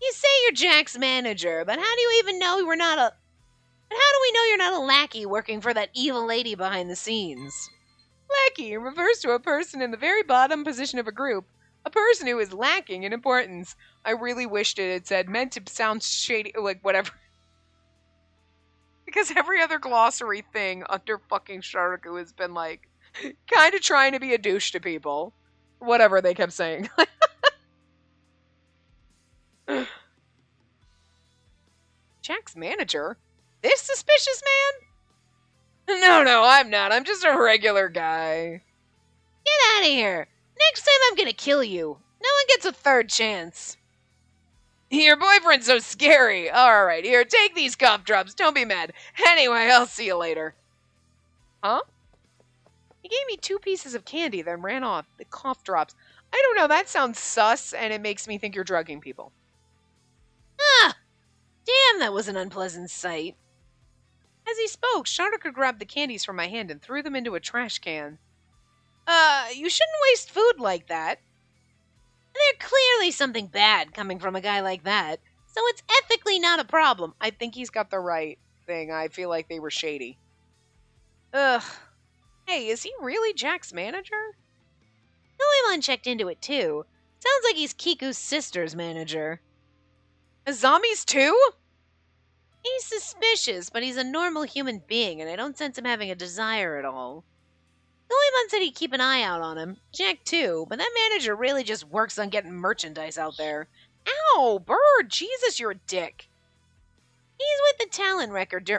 You say you're Jack's manager, but how do you even know we're not a... But how do we know you're not a lackey working for that evil lady behind the scenes? Lackey refers to a person in the very bottom position of a group. A person who is lacking in importance. I really wished it had said, meant to sound shady, like, whatever. Because every other glossary thing under fucking Sharaku has been, like, kind of trying to be a douche to people. Whatever they kept saying. Jack's manager? This suspicious man? No, I'm not. I'm just a regular guy. Get out of here. Next time I'm gonna kill you. No one gets a third chance. Your boyfriend's so scary. Alright, here, take these cough drops. Don't be mad. Anyway, I'll see you later. Huh? He gave me 2 pieces of candy, then ran off. The cough drops. I don't know, that sounds sus, and it makes me think you're drugging people. Ah! Damn, that was an unpleasant sight. As he spoke, Sharaku grabbed the candies from my hand and threw them into a trash can. You shouldn't waste food like that. There's clearly something bad coming from a guy like that, so it's ethically not a problem. I think he's got the right thing. I feel like they were shady. Ugh. Hey, is he really Jack's manager? Goemon checked into it too. Sounds like he's Kiku's sister's manager. Azami's too? He's suspicious, but he's a normal human being, and I don't sense him having a desire at all. Goemon said he'd keep an eye out on him. Jack too, but that manager really just works on getting merchandise out there. Ow, Bird! Jesus, you're a dick. He's with the talent record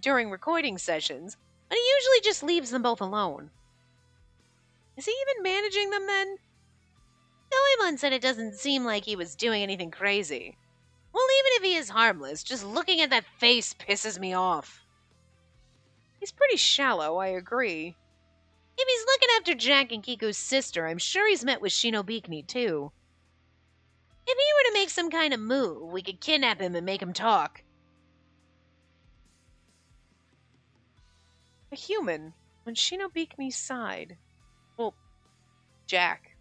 during recording sessions, but he usually just leaves them both alone. Is he even managing them then? Goemon said it doesn't seem like he was doing anything crazy. Well, even if he is harmless, just looking at that face pisses me off. He's pretty shallow, I agree. If he's looking after Jack and Kiku's sister, I'm sure he's met with Shinobikini too. If he were to make some kind of move, we could kidnap him and make him talk. A human on Shinobikini's side. Well, Jack.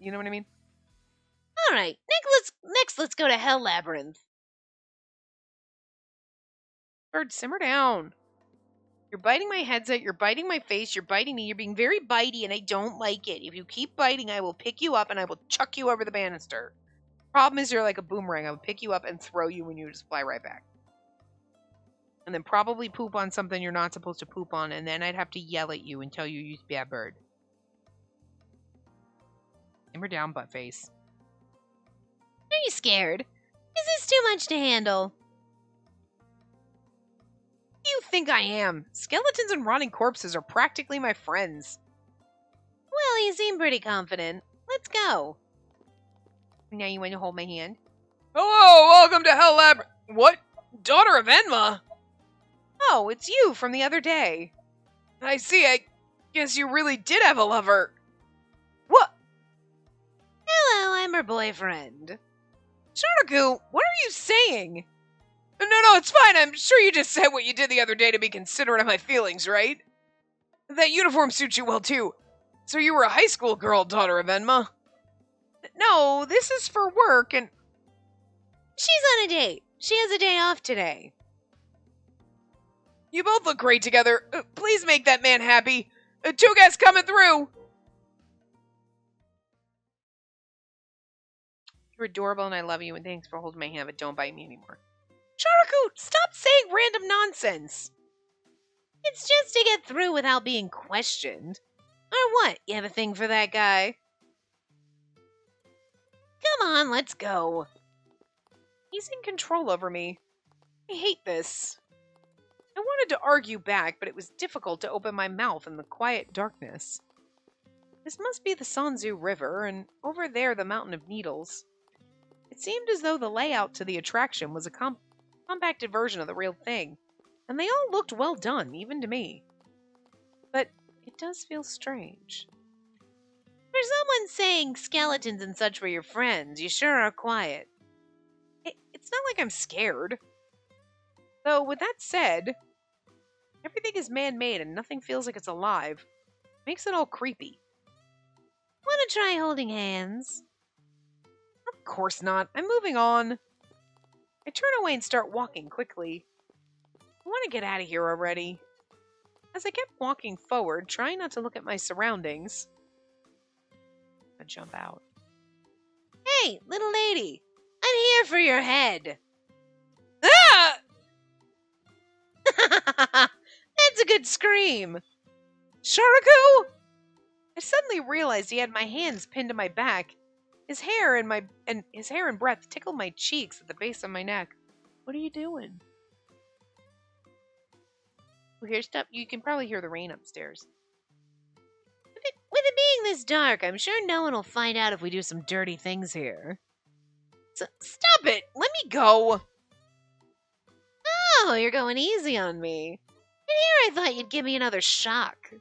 You know what I mean? Alright, next let's go to Hell Labyrinth. Bird, simmer down. You're biting my headset, you're biting my face, you're biting me, you're being very bitey, and I don't like it. If you keep biting, I will pick you up and I will chuck you over the banister. Problem is, you're like a boomerang. I would pick you up and throw you and you would just fly right back. And then probably poop on something you're not supposed to poop on, and then I'd have to yell at you and tell you you're a bad bird. Simmer down, butt face. Are you scared? Is this too much to handle? Who do you think I am? Skeletons and rotting corpses are practically my friends. Well, you seem pretty confident. Let's go. Now you want to hold my hand? Hello, welcome to Hell Lab. What? Daughter of Enma? Oh, it's you from the other day. I see, I guess you really did have a lover. What? Hello, I'm her boyfriend. Sharaku, what are you saying? No, it's fine. I'm sure you just said what you did the other day to be considerate of my feelings, right? That uniform suits you well, too. So you were a high school girl, daughter of Enma? No, this is for work, and... She's on a date. She has a day off today. You both look great together. Please make that man happy. Two guys coming through. You're adorable and I love you, and thanks for holding my hand, but don't bite me anymore. Sharaku, stop saying random nonsense. It's just to get through without being questioned. Or what? You have a thing for that guy? Come on, let's go. He's in control over me. I hate this. I wanted to argue back, but it was difficult to open my mouth in the quiet darkness. This must be the Sanzu River, and over there the Mountain of Needles. It seemed as though the layout to the attraction was a compacted version of the real thing, and they all looked well done, even to me. But it does feel strange. For someone saying skeletons and such were your friends, you sure are quiet. It's not like I'm scared. Though, with that said, everything is man-made and nothing feels like it's alive. Makes it all creepy. Wanna try holding hands? Of course not. I'm moving on. I turn away and start walking quickly. I want to get out of here already. As I kept walking forward, trying not to look at my surroundings, I jump out. Hey, little lady, I'm here for your head. Ah! That's a good scream. Sharaku! I suddenly realized he had my hands pinned to my back. His hair and breath tickled my cheeks at the base of my neck. What are you doing? Well, here's stuff. You can probably hear the rain upstairs. With it being this dark, I'm sure no one will find out if we do some dirty things here. Stop it! Let me go! Oh, you're going easy on me. And here I thought you'd give me another shock.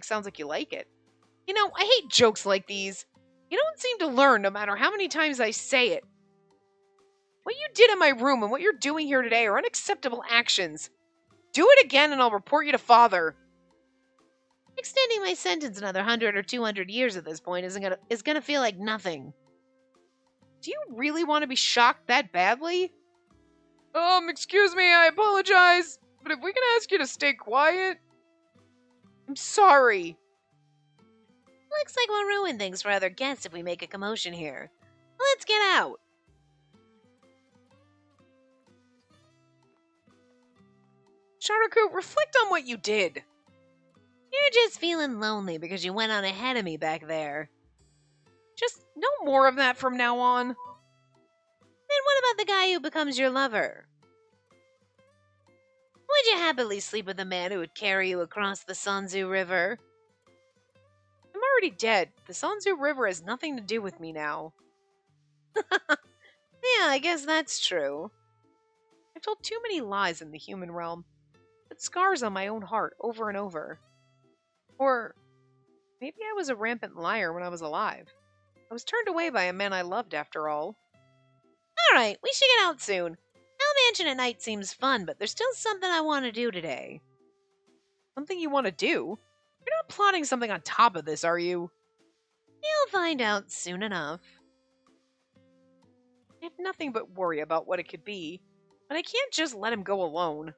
Sounds like you like it. You know, I hate jokes like these. You don't seem to learn no matter how many times I say it. What you did in my room and what you're doing here today are unacceptable actions. Do it again and I'll report you to Father. Extending my sentence another 100 or 200 years at this point is gonna feel like nothing. Do you really want to be shocked that badly? Excuse me, I apologize, but if we can ask you to stay quiet. I'm sorry. Looks like we'll ruin things for other guests if we make a commotion here. Let's get out. Sharaku, reflect on what you did. You're just feeling lonely because you went on ahead of me back there. Just no more of that from now on. Then what about the guy who becomes your lover? Would you happily sleep with a man who would carry you across the Sanzu River? I'm already dead. The Sanzu River has nothing to do with me now. Yeah, I guess that's true. I've told too many lies in the human realm. Put scars on my own heart over and over. Or maybe I was a rampant liar when I was alive. I was turned away by a man I loved after all. Alright, we should get out soon. Hell Mansion at night seems fun, but there's still something I want to do today. Something you want to do? You're not plotting something on top of this, are you? You'll find out soon enough. I have nothing but worry about what it could be, but I can't just let him go alone.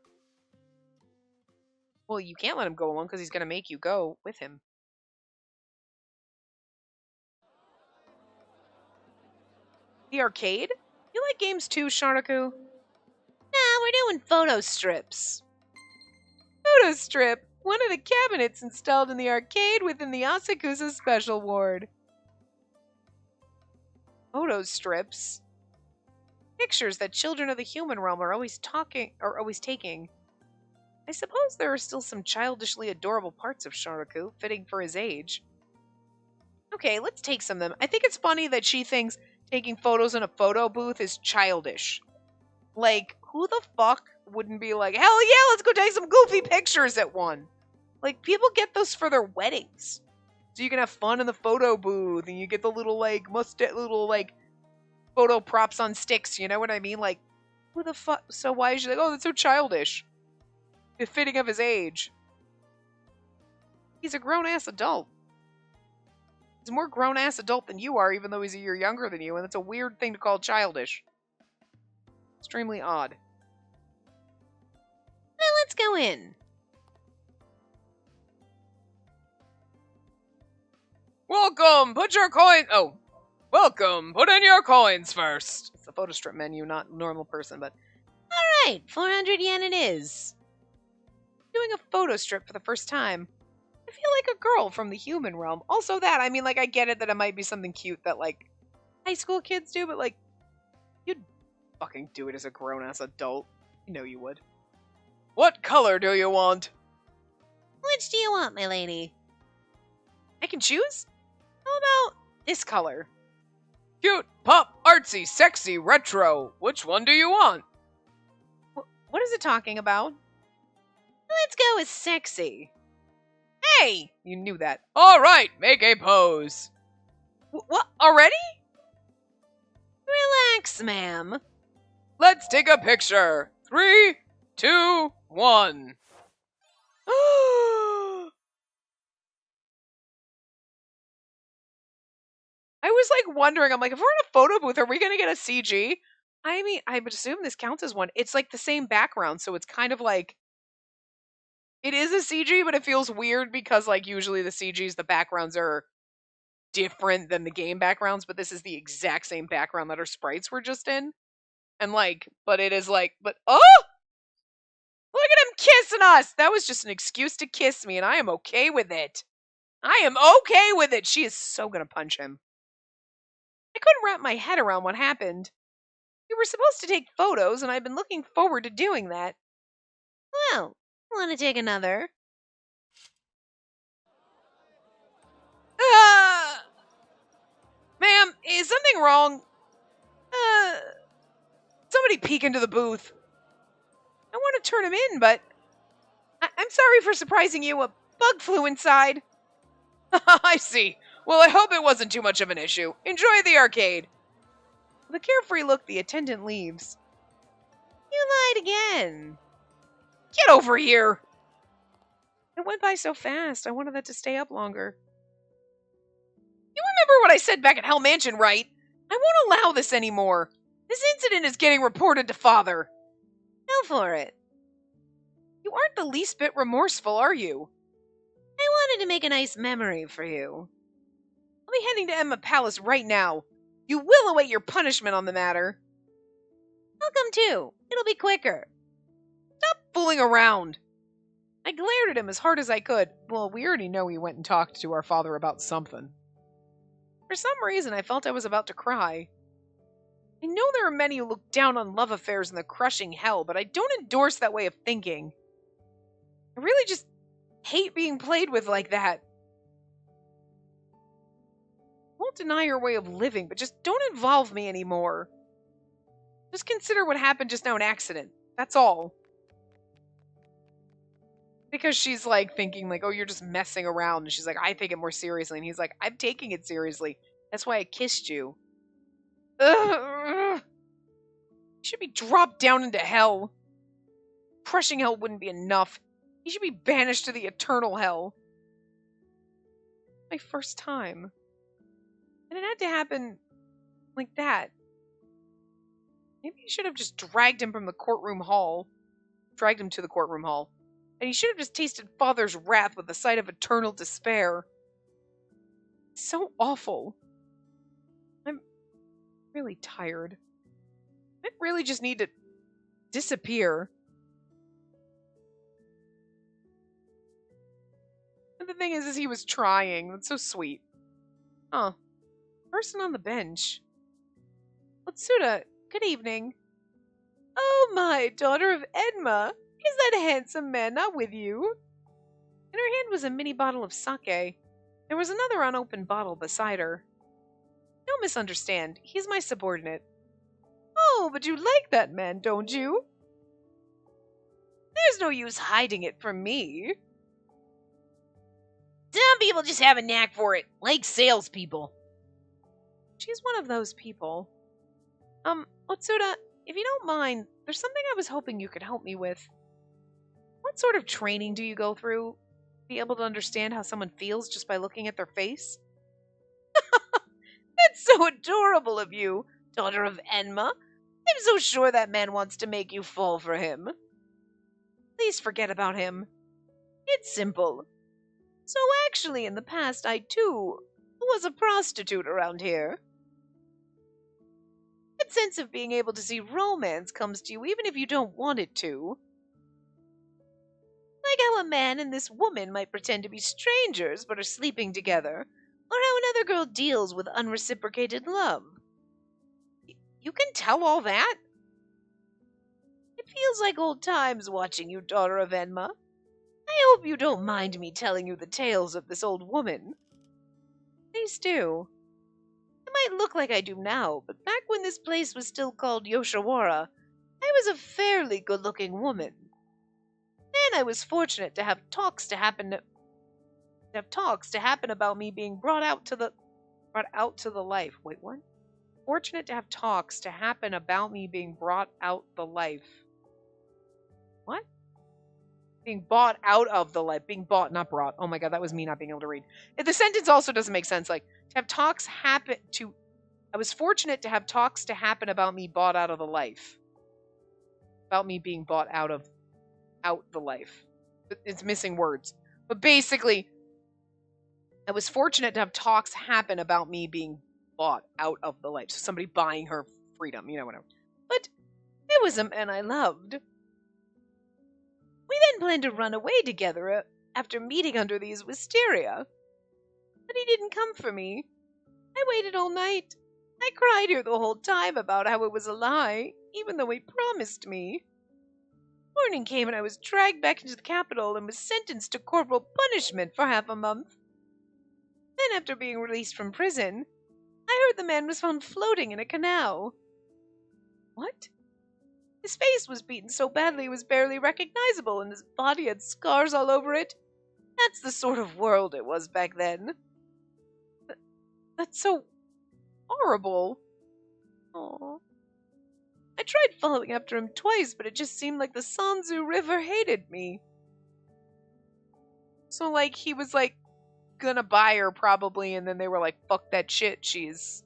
Well, you can't let him go alone because he's going to make you go with him. The arcade? You like games too, Sharaku? Nah, we're doing photo strips. Photo strip? One of the cabinets installed in the arcade within the Asakusa special ward. Photo strips? Pictures that children of the human realm are always taking. I suppose there are still some childishly adorable parts of Sharaku, fitting for his age. Okay, let's take some of them. I think it's funny that she thinks taking photos in a photo booth is childish. Like, who the fuck wouldn't be like, hell yeah, let's go take some goofy pictures at one? Like, people get those for their weddings. So you can have fun in the photo booth, and you get the little, like, photo props on sticks, you know what I mean? Like, who the fuck? So why is she like, oh, that's so childish? Befitting of his age. He's a grown-ass adult. He's a more grown-ass adult than you are, even though he's a year younger than you, and that's a weird thing to call childish. Extremely odd. Now let's go in. Welcome! Put your coin... Oh. Welcome! Put in your coins first! It's the photo strip menu, not normal person, but... Alright, 400 yen it is. Doing a photo strip for the first time. I feel like a girl from the human realm. Also that, I mean, like, I get it that it might be something cute that, like, high school kids do, but, like, you'd fucking do it as a grown-ass adult. You know you would. What color do you want? Which do you want, my lady? I can choose? How about this color? Cute, pop, artsy, sexy, retro. Which one do you want? What is it talking about? Let's go with sexy. Hey! You knew that. Alright, make a pose. What? Already? Relax, ma'am. Let's take a picture. 3, 2, 1. I was like wondering, I'm like, if we're in a photo booth, are we going to get a CG? I mean, I would assume this counts as one. It's like the same background, so it's kind of like, it is a CG, but it feels weird because like usually the CGs, the backgrounds are different than the game backgrounds, but this is the exact same background that our sprites were just in. And like, but it is like, but oh! Look at him kissing us! That was just an excuse to kiss me, and I am okay with it. I am okay with it! She is so gonna punch him. I couldn't wrap my head around what happened. We were supposed to take photos, and I've been looking forward to doing that. Well, want to take another? Ma'am, is something wrong? Somebody peek into the booth. I want to turn him in, but I'm sorry for surprising you. A bug flew inside. I see. Well, I hope it wasn't too much of an issue. Enjoy the arcade. With a carefree look, the attendant leaves. You lied again. Get over here. I It went by so fast. I wanted that to stay up longer. You remember what I said back at Hell Mansion, right? I won't allow this anymore. This incident is getting reported to Father. Go for it. You aren't the least bit remorseful, are you? I wanted to make a nice memory for you. I'll be heading to Emma Palace right now. You will await your punishment on the matter. I'll come too. It'll be quicker. Stop fooling around. I glared at him as hard as I could. Well, we already know he went and talked to our father about something. For some reason, I felt I was about to cry. I know there are many who look down on love affairs and the crushing hell, but I don't endorse that way of thinking. I really just hate being played with like that. I won't deny your way of living, but just don't involve me anymore. Just consider what happened just now an accident. That's all. Because she's like thinking like, oh, you're just messing around. And she's like, I take it more seriously. And he's like, I'm taking it seriously. That's why I kissed you. Ugh. He should be dropped down into hell. Crushing hell wouldn't be enough. He should be banished to the eternal hell. My first time. And it had to happen like that. Maybe he should have just dragged him from the courtroom hall. Dragged him to the courtroom hall. And he should have just tasted Father's wrath with the sight of eternal despair. It's so awful. I'm really tired. I really just need to disappear. And the thing is he was trying. That's so sweet. Huh. Person on the bench. Otsuda, good evening. Oh my, daughter of Enma. Is that handsome man not with you? In her hand was a mini bottle of sake. There was another unopened bottle beside her. Don't misunderstand. He's my subordinate. Oh, but you like that man, don't you? There's no use hiding it from me. Some people just have a knack for it, like salespeople. She's one of those people. Otsuda, if you don't mind, there's something I was hoping you could help me with. What sort of training do you go through? Be able to understand how someone feels just by looking at their face? That's so adorable of you, daughter of Enma. I'm so sure that man wants to make you fall for him. Please forget about him. It's simple. So actually, in the past, I too was a prostitute around here. That sense of being able to see romance comes to you even if you don't want it to. Like how a man and this woman might pretend to be strangers but are sleeping together, or how another girl deals with unreciprocated love. You can tell all that? It feels like old times watching you, daughter of Enma. I hope you don't mind me telling you the tales of this old woman. Please do. I might look like I do now, but back when this place was still called Yoshiwara, I was a fairly good-looking woman. Then I was fortunate to have talks to happen about me being brought out to the life. Wait, what? Fortunate to have talks to happen about me being brought out the life. What? Being bought out of the life. Being bought, not brought. Oh my god, that was me not being able to read. The sentence also doesn't make sense. Like, to have talks happen to... I was fortunate to have talks to happen about me bought out of the life. About me being bought out the life. It's missing words. But basically, I was fortunate to have talks happen about me being bought out of the life. So somebody buying her freedom, whatever. But it was a man I loved. We then planned to run away together after meeting under these wisteria. But he didn't come for me. I waited all night. I cried here the whole time about how it was a lie, even though he promised me. Morning came and I was dragged back into the capital and was sentenced to corporal punishment for half a month. Then, after being released from prison, I heard the man was found floating in a canal. What? His face was beaten so badly it was barely recognizable, and his body had scars all over it. That's the sort of world it was back then. That's so horrible. Aww. I tried following after him twice, but it just seemed like the Sanzu River hated me. So, like, he was, like, gonna buy her probably, and then they were like, fuck that shit, she's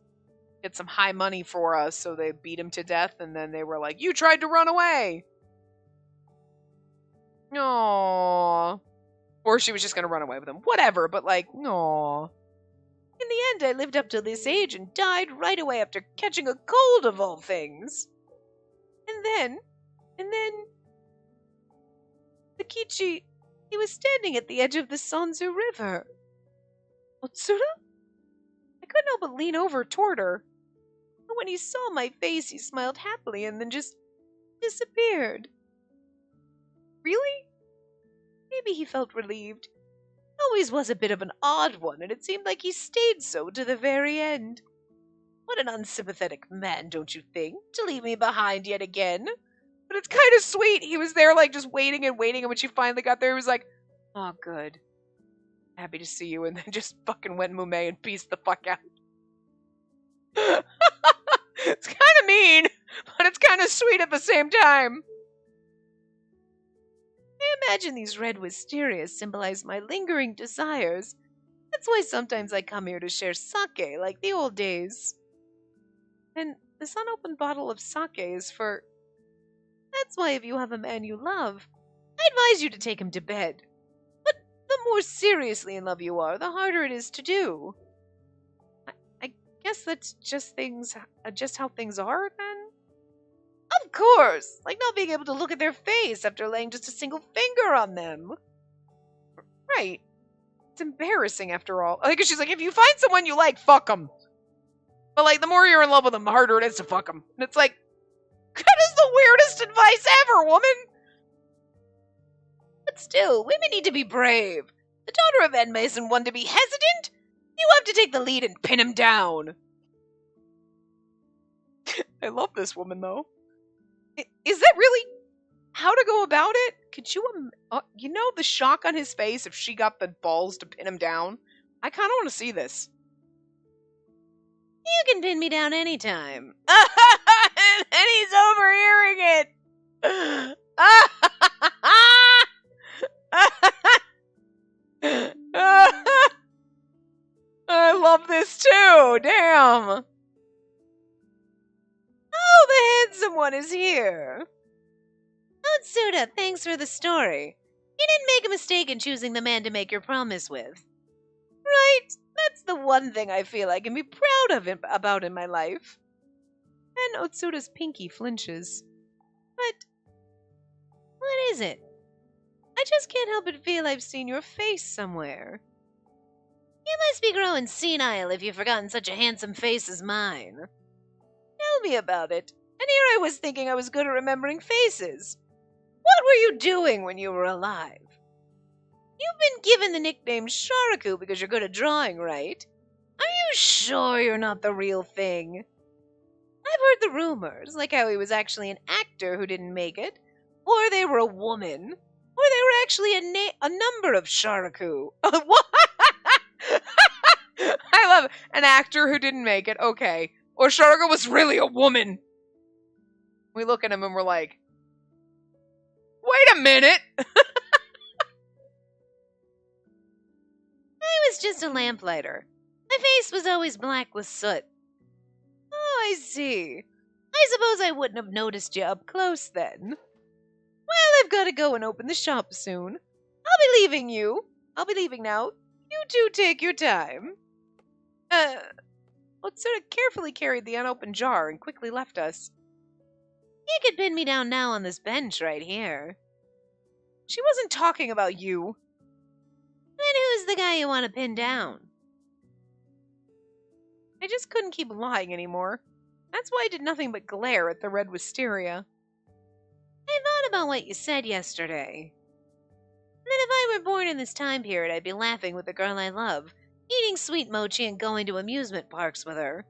get some high money for us, so they beat him to death, and then they were like, you tried to run away! Aww. Or she was just gonna run away with him. Whatever, but like, aww. In the end, I lived up to this age and died right away after catching a cold of all things. And then, Takichi, he was standing at the edge of the Sanzu River. Otsura? I couldn't help but lean over toward her. But when he saw my face, he smiled happily and then just disappeared. Really? Maybe he felt relieved. He always was a bit of an odd one, and it seemed like he stayed so to the very end. What an unsympathetic man, don't you think, to leave me behind yet again? But it's kind of sweet. He was there, like, just waiting, and when she finally got there, he was like, oh, good. Happy to see you, and then just fucking went Mume and pieced the fuck out. It's kind of mean, but it's kind of sweet at the same time. I imagine these red wisterias symbolize my lingering desires. That's why sometimes I come here to share sake like the old days. And this unopened bottle of sake is for... That's why if you have a man you love, I advise you to take him to bed. But the more seriously in love you are, the harder it is to do. I guess that's just how things are, then? Of course! Like not being able to look at their face after laying just a single finger on them. Right. It's embarrassing after all. Like, she's like, if you find someone you like, fuck them. But like, the more you're in love with them, the harder it is to fuck them. And it's like, that is the weirdest advice ever, woman! But still, women need to be brave. The daughter of Enma isn't one to be hesitant. You have to take the lead and pin him down. I love this woman, though. Is that really how to go about it? Could you, the shock on his face if she got the balls to pin him down? I kind of want to see this. You can pin me down anytime. And then he's overhearing it. I love this too. Damn. Oh, the handsome one is here. Otsuda, thanks for the story. You didn't make a mistake in choosing the man to make your promise with. Right? That's the one thing I feel I can be proud of him about in my life. And Otsuda's pinky flinches. But what is it? I just can't help but feel I've seen your face somewhere. You must be growing senile if you've forgotten such a handsome face as mine. Tell me about it. And here I was thinking I was good at remembering faces. What were you doing when you were alive? You've been given the nickname Sharaku because you're good at drawing, right? Are you sure you're not the real thing? I've heard the rumors, like how he was actually an actor who didn't make it, or they were a woman, or they were actually a number of Sharaku. What? I love it. An actor who didn't make it, okay. Or Sharaku was really a woman. We look at him and we're like, wait a minute! I was just a lamplighter. My face was always black with soot. Oh, I see. I suppose I wouldn't have noticed you up close then. Well, I've got to go and open the shop soon. I'll be leaving you. I'll be leaving now. You two take your time. Otsura carefully carried the unopened jar and quickly left us. You could pin me down now on this bench right here. She wasn't talking about you. Then who's the guy you want to pin down? I just couldn't keep lying anymore. That's why I did nothing but glare at the red wisteria. I thought about what you said yesterday. That if I were born in this time period, I'd be laughing with the girl I love, eating sweet mochi and going to amusement parks with her.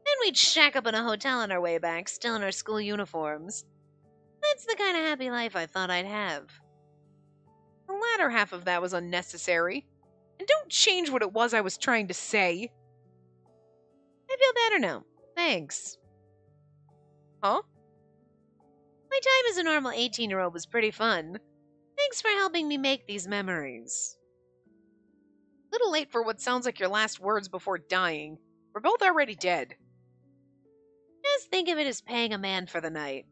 Then we'd shack up in a hotel on our way back, still in our school uniforms. That's the kind of happy life I thought I'd have. The latter half of that was unnecessary. And don't change what it was I was trying to say. I feel better now. Thanks. Huh? My time as a normal 18-year-old was pretty fun. Thanks for helping me make these memories. Little late for what sounds like your last words before dying. We're both already dead. Just think of it as paying a man for the night.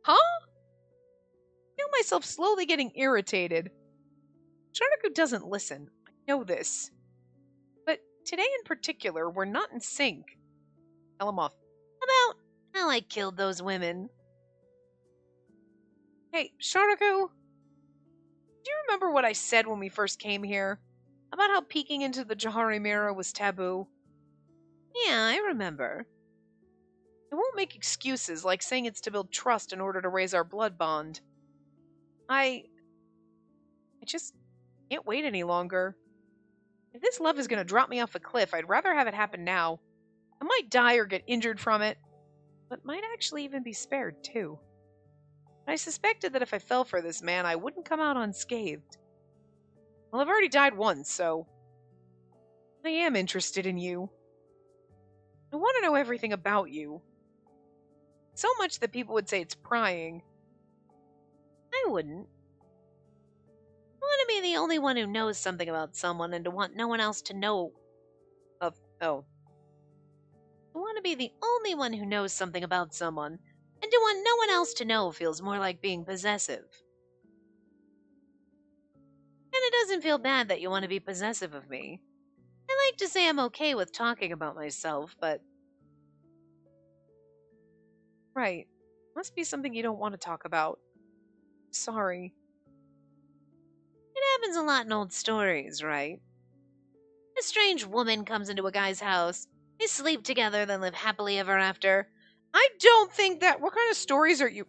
Huh? I feel myself slowly getting irritated. Sharnaku doesn't listen. I know this. But today in particular, we're not in sync. Tell him off. About how I killed those women. Hey, Sharnaku, do you remember what I said when we first came here? About how peeking into the Johari mirror was taboo? Yeah, I remember. I won't make excuses like saying it's to build trust in order to raise our blood bond. I just can't wait any longer. If this love is going to drop me off a cliff, I'd rather have it happen now. I might die or get injured from it, but might actually even be spared too. I suspected that if I fell for this man, I wouldn't come out unscathed. Well, I've already died once, so I am interested in you. I want to know everything about you. So much that people would say it's prying. I wouldn't. I want to be the only one who knows something about someone and to want no one else to know. I want to be the only one who knows something about someone and to want no one else to know feels more like being possessive. And it doesn't feel bad that you want to be possessive of me. I like to say I'm okay with talking about myself, but... Right. Must be something you don't want to talk about. Sorry. It happens a lot in old stories, right? A strange woman comes into a guy's house. They sleep together, then live happily ever after. I don't think that... What kind of stories are you...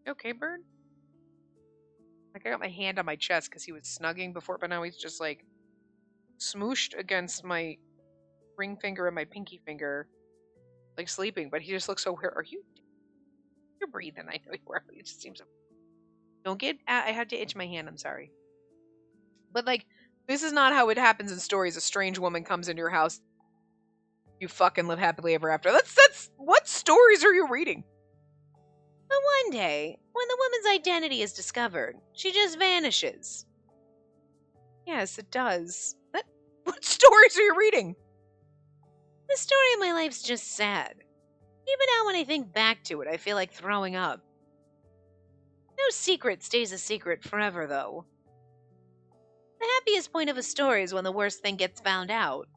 Okay, bird? Like, I got my hand on my chest because he was snugging before, but now he's just, like, smooshed against my ring finger and my pinky finger, like, sleeping, but he just looks so weird. Are you... You're breathing, I know you are. It just seems... Don't get... I have to itch my hand, I'm sorry. But, like, this is not how it happens in stories. A strange woman comes into your house. You fucking live happily ever after. That's... What stories are you reading? But one day, when the woman's identity is discovered, she just vanishes. Yes, it does. What stories are you reading? The story of my life's just sad. Even now when I think back to it, I feel like throwing up. No secret stays a secret forever, though. The happiest point of a story is when the worst thing gets found out.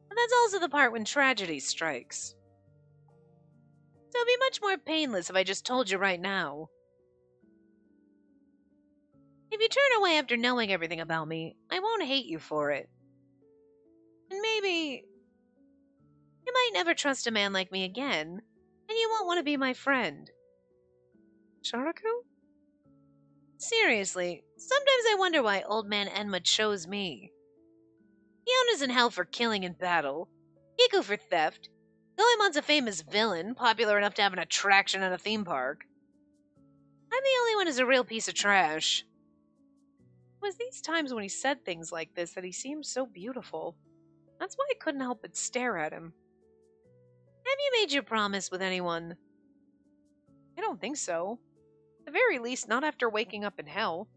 But that's also the part when tragedy strikes. So it'd be much more painless if I just told you right now. If you turn away after knowing everything about me, I won't hate you for it. And maybe you might never trust a man like me again, and you won't want to be my friend. Sharaku? Seriously, sometimes I wonder why old man Enma chose me. Fiona's in hell for killing in battle, Kiku for theft, Goemon's a famous villain, popular enough to have an attraction at a theme park. I'm the only one who's a real piece of trash. It was these times when he said things like this that he seemed so beautiful. That's why I couldn't help but stare at him. Have you made your promise with anyone? I don't think so. At the very least, not after waking up in hell.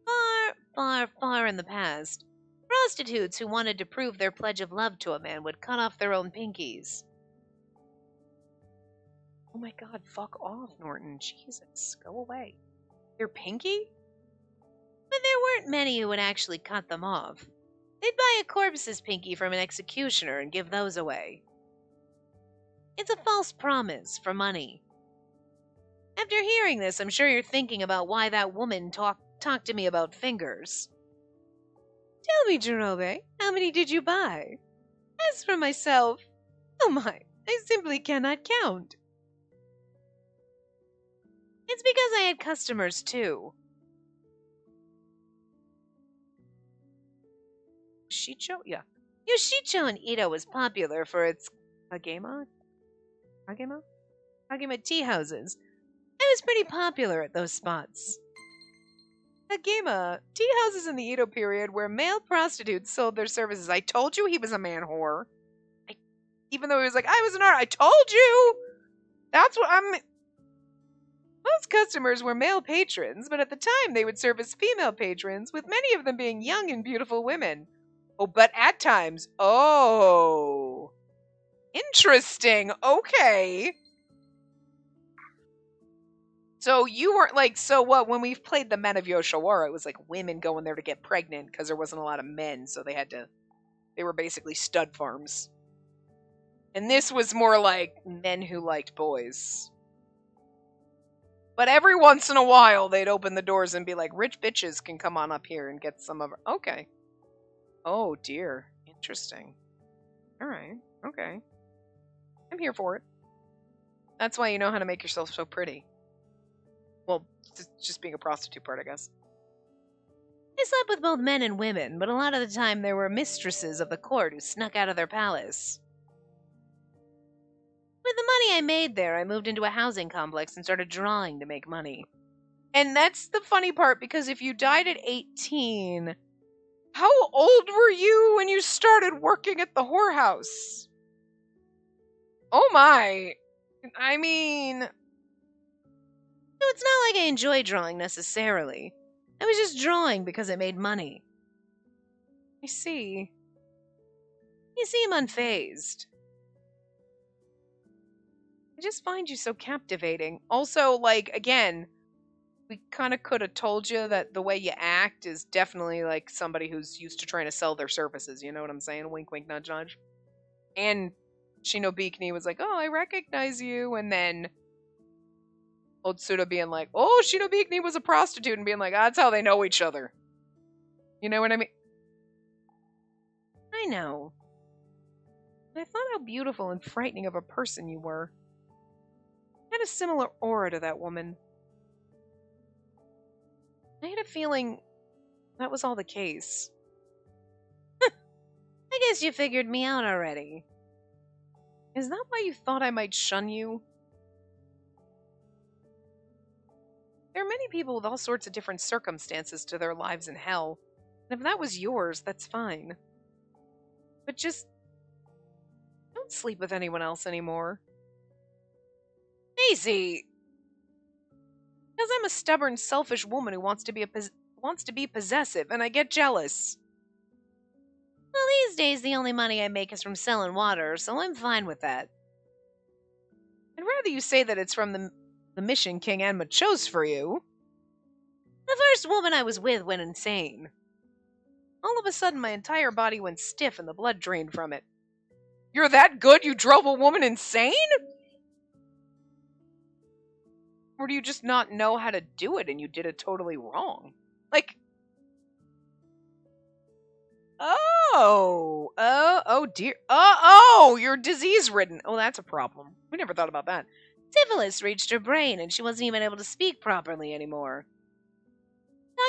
Far, far, far in the past, prostitutes who wanted to prove their pledge of love to a man would cut off their own pinkies. Oh my god, fuck off, Norton. Jesus, go away. Your pinky? But there weren't many who would actually cut them off. They'd buy a corpse's pinky from an executioner and give those away. It's a false promise for money. After hearing this, I'm sure you're thinking about why that woman talked to me about fingers. Tell me, Jirobe, how many did you buy? As for myself, oh my, I simply cannot count. It's because I had customers too. Shicho? Yeah. Yoshicho in Ito was popular for its Kagema tea houses. I was pretty popular at those spots. Kagema, tea houses in the Edo period where male prostitutes sold their services. I told you he was a man whore. Even though he was like, I was an art, I told you! That's what I'm... Most customers were male patrons, but at the time they would serve as female patrons, with many of them being young and beautiful women. Oh, but at times. Oh. Interesting. Okay. So you weren't like, so what, when we've played the Men of Yoshiwara, it was like women going there to get pregnant because there wasn't a lot of men, so they were basically stud farms. And this was more like men who liked boys. But every once in a while, they'd open the doors and be like, rich bitches can come on up here and get some of our... Okay. Oh, dear. Interesting. All right. Okay. I'm here for it. That's why you know how to make yourself so pretty. Well, just being a prostitute part, I guess. I slept with both men and women, but a lot of the time there were mistresses of the court who snuck out of their palace. With the money I made there, I moved into a housing complex and started drawing to make money. And that's the funny part, because if you died at 18, how old were you when you started working at the whorehouse? Oh my. I mean... No, it's not like I enjoy drawing necessarily. I was just drawing because it made money. I see. You seem unfazed. I just find you so captivating. Also, like, again, we kind of could have told you that the way you act is definitely like somebody who's used to trying to sell their services. You know what I'm saying? Wink, wink, nudge, nudge. And Shinobikini was like, oh, I recognize you. And then old Suda being like, oh, Shinobikini was a prostitute. And being like, that's how they know each other. You know what I mean? I know. I thought how beautiful and frightening of a person you were. I had a similar aura to that woman. I had a feeling that was all the case. I guess you figured me out already. Is that why you thought I might shun you? There are many people with all sorts of different circumstances to their lives in hell. And if that was yours, that's fine. But just don't sleep with anyone else anymore. Daisy! Because I'm a stubborn, selfish woman who wants to be possessive, and I get jealous. Well, these days the only money I make is from selling water, so I'm fine with that. I'd rather you say that it's from the mission King Enma chose for you. The first woman I was with went insane. All of a sudden, my entire body went stiff and the blood drained from it. You're that good you drove a woman insane? Or do you just not know how to do it and you did it totally wrong? Like... Oh dear. You're disease-ridden. Oh, that's a problem. We never thought about that. Syphilis reached her brain and she wasn't even able to speak properly anymore.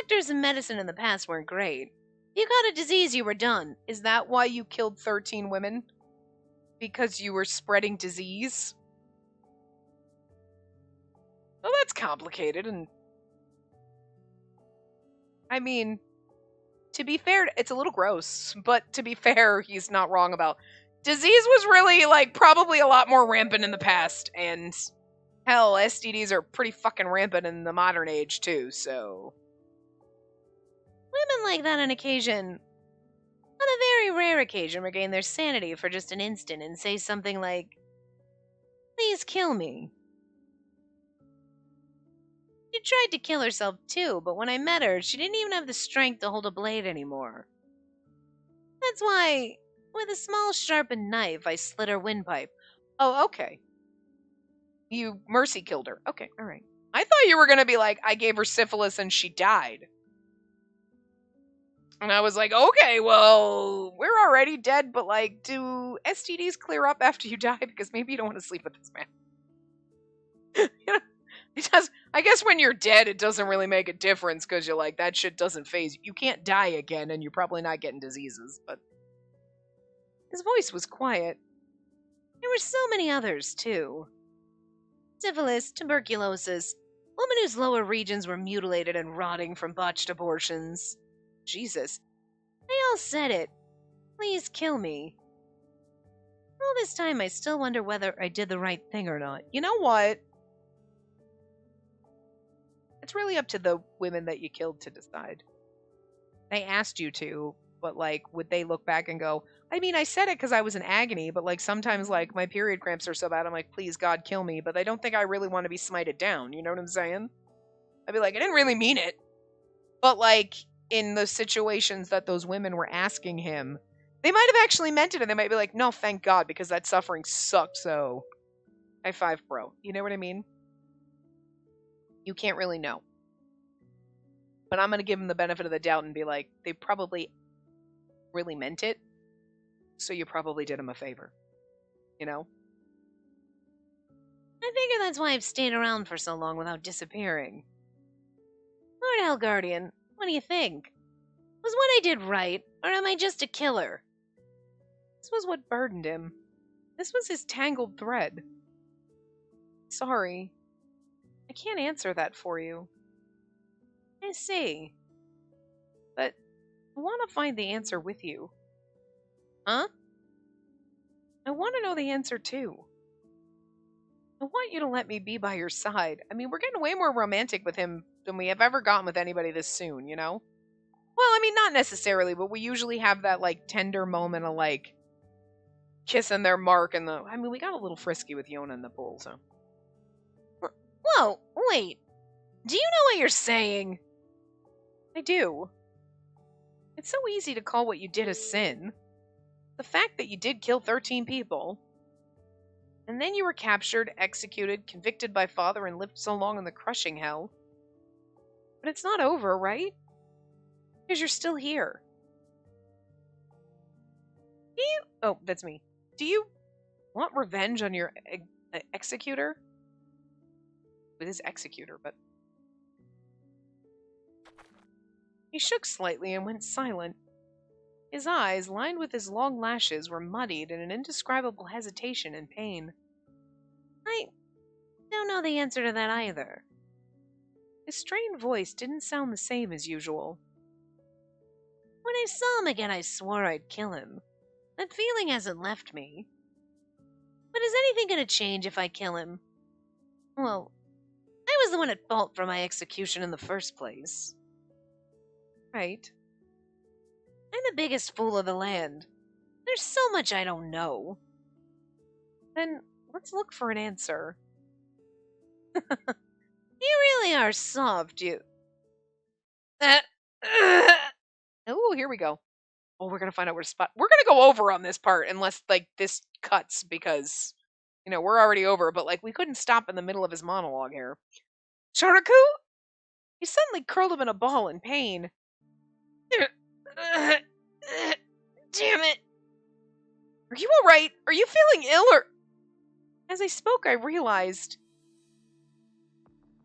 Doctors and medicine in the past weren't great. If you got a disease, you were done. Is that why you killed 13 women? Because you were spreading disease? Well, that's complicated, and... I mean, to be fair, it's a little gross, but to be fair, he's not wrong about... Disease was really, like, probably a lot more rampant in the past, and... Hell, STDs are pretty fucking rampant in the modern age, too, so... Women like that on occasion, on a very rare occasion, regain their sanity for just an instant and say something like, please kill me. She tried to kill herself too, but when I met her, she didn't even have the strength to hold a blade anymore. That's why, with a small sharpened knife, I slit her windpipe. Oh, okay. You mercy killed her. Okay, alright. I thought you were gonna be like, I gave her syphilis and she died. And I was like, okay, well, we're already dead, but like, do STDs clear up after you die? Because maybe you don't want to sleep with this man. You know, it does. I guess when you're dead, it doesn't really make a difference because you're like, that shit doesn't phase you. You can't die again, and you're probably not getting diseases. But his voice was quiet. There were so many others, too. Syphilis, tuberculosis, women whose lower regions were mutilated and rotting from botched abortions. Jesus. They all said it. Please kill me. All this time, I still wonder whether I did the right thing or not. You know what? It's really up to the women that you killed to decide. They asked you to, but like, would they look back and go, I mean, I said it because I was in agony, but like sometimes like my period cramps are so bad, I'm like, please God, kill me. But I don't think I really want to be smited down. You know what I'm saying? I'd be like, I didn't really mean it. But like in the situations that those women were asking him, they might have actually meant it, and they might be like, no, thank God, because that suffering sucked. So high five, bro. You know what I mean? You can't really know. But I'm going to give them the benefit of the doubt and be like, they probably really meant it. So you probably did him a favor. You know? I figure that's why I've stayed around for so long without disappearing. Lord Elgardian, what do you think? Was what I did right, or am I just a killer? This was what burdened him. This was his tangled thread. Sorry. I can't answer that for you. I see. But I want to find the answer with you. Huh? I want to know the answer too. I want you to let me be by your side. I mean, we're getting way more romantic with him than we have ever gotten with anybody this soon, you know? Well, I mean, not necessarily, but we usually have that, like, tender moment of, like, kissing their mark and the... I mean, we got a little frisky with Yona in the pool, so... Whoa, wait. Do you know what you're saying? I do. It's so easy to call what you did a sin. The fact that you did kill 13 people, and then you were captured, executed, convicted by father, and lived so long in the crushing hell. But it's not over, right? Because you're still here. Do you... Oh, that's me. Do you want revenge on your executor? It is executor, but... He shook slightly and went silent. His eyes, lined with his long lashes, were muddied in an indescribable hesitation and pain. I don't know the answer to that either. His strained voice didn't sound the same as usual. When I saw him again, I swore I'd kill him. That feeling hasn't left me. But is anything going to change if I kill him? Well, I was the one at fault for my execution in the first place. Right. I'm the biggest fool of the land. There's so much I don't know. Then let's look for an answer. You really are soft, you. Oh, here we go. Oh, we're gonna find out where to spot. We're gonna go over on this part unless like this cuts because we're already over. But like we couldn't stop in the middle of his monologue here. Sharaku? He suddenly curled up in a ball in pain. Damn it! Are you all right? Are you feeling ill or? As I spoke, I realized.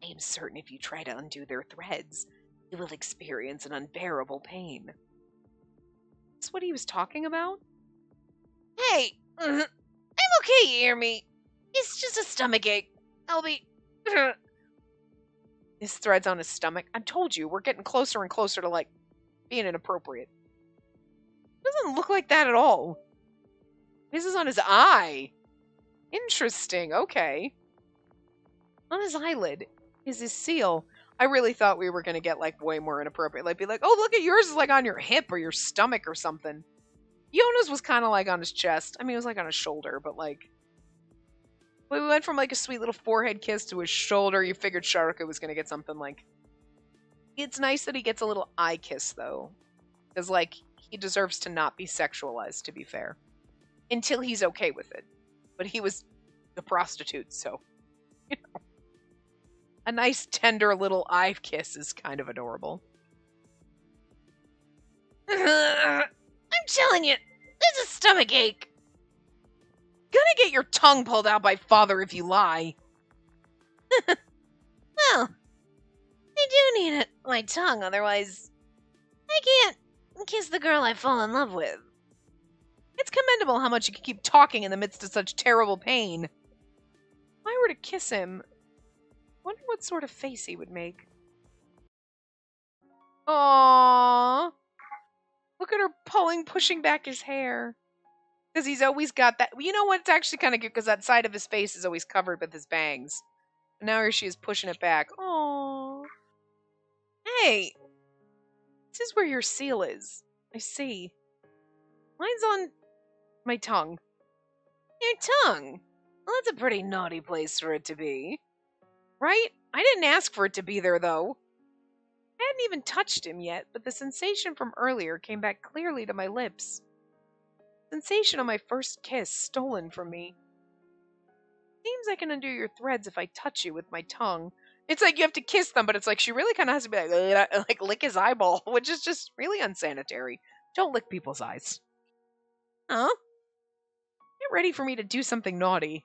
I am certain if you try to undo their threads, you will experience an unbearable pain. That's what he was talking about? Hey, I'm okay, you hear me? It's just a stomach ache. I'll be... His threads on his stomach. I told you, we're getting closer and closer to, like, being inappropriate. It doesn't look like that at all. This is on his eye. Interesting, okay. On his eyelid is his seal. I really thought we were going to get, like, way more inappropriate. Like, be like, oh, look at yours is, like, on your hip or your stomach or something. Yona's was kind of, like, on his chest. I mean, it was, like, on his shoulder, but, like... We went from, like, a sweet little forehead kiss to his shoulder. You figured Sharuka was going to get something, like... It's nice that he gets a little eye kiss, though. Because, like, he deserves to not be sexualized, to be fair. Until he's okay with it. But he was a prostitute, so... A nice, tender little eye kiss is kind of adorable. I'm telling you, there's a stomach ache. Gonna get your tongue pulled out by father if you lie. Well, I do need my tongue, otherwise I can't kiss the girl I fall in love with. It's commendable how much you can keep talking in the midst of such terrible pain. If I were to kiss him, wonder what sort of face he would make. Aww. Look at her pushing back his hair. Because he's always got that. You know what? It's actually kind of good because that side of his face is always covered with his bangs. And now here she is pushing it back. Aww. Hey, this is where your seal is. I see. Mine's on my tongue. Your tongue? Well, that's a pretty naughty place for it to be. Right? I didn't ask for it to be there, though. I hadn't even touched him yet, but the sensation from earlier came back clearly to my lips. Sensation of my first kiss stolen from me. Seems I can undo your threads if I touch you with my tongue. It's like you have to kiss them, but it's like she really kind of has to be like lick his eyeball, which is just really unsanitary. Don't lick people's eyes. Huh? Get ready for me to do something naughty.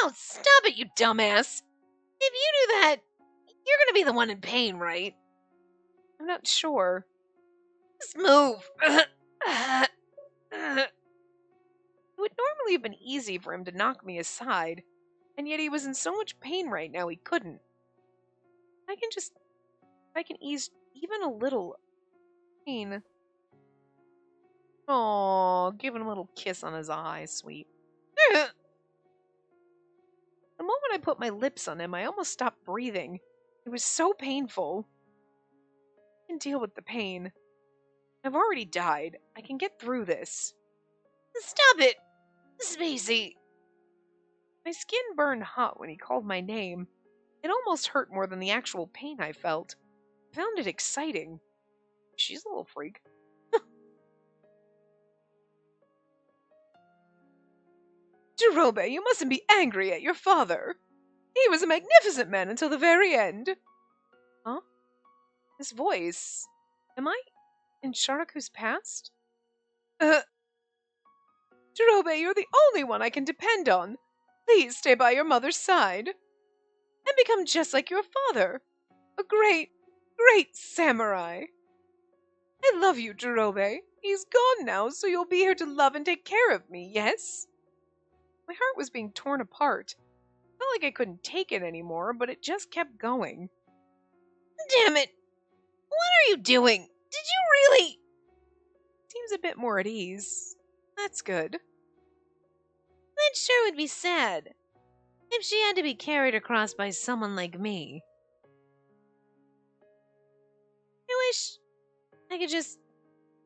No, stop it, you dumbass. If you do that, you're gonna be the one in pain, right? I'm not sure. Just move. It would normally have been easy for him to knock me aside, and yet he was in so much pain right now he couldn't. I can ease even a little pain. Oh, give him a little kiss on his eye, sweet. The moment I put my lips on him, I almost stopped breathing. It was so painful. I can deal with the pain. I've already died. I can get through this. Stop it, Spacey. My skin burned hot when he called my name. It almost hurt more than the actual pain I felt. I found it exciting. She's a little freak. Jirobe, you mustn't be angry at your father. He was a magnificent man until the very end. Huh? This voice. Am I in Sharaku's past? Jirobe, you're the only one I can depend on. Please stay by your mother's side. And become just like your father. A great, great samurai. I love you, Jirobe. He's gone now, so you'll be here to love and take care of me, yes? My heart was being torn apart. I felt like I couldn't take it anymore, but it just kept going. Damn it! What are you doing? Did you really? Seems a bit more at ease. That's good. That sure would be sad. If she had to be carried across by someone like me. I wish I could just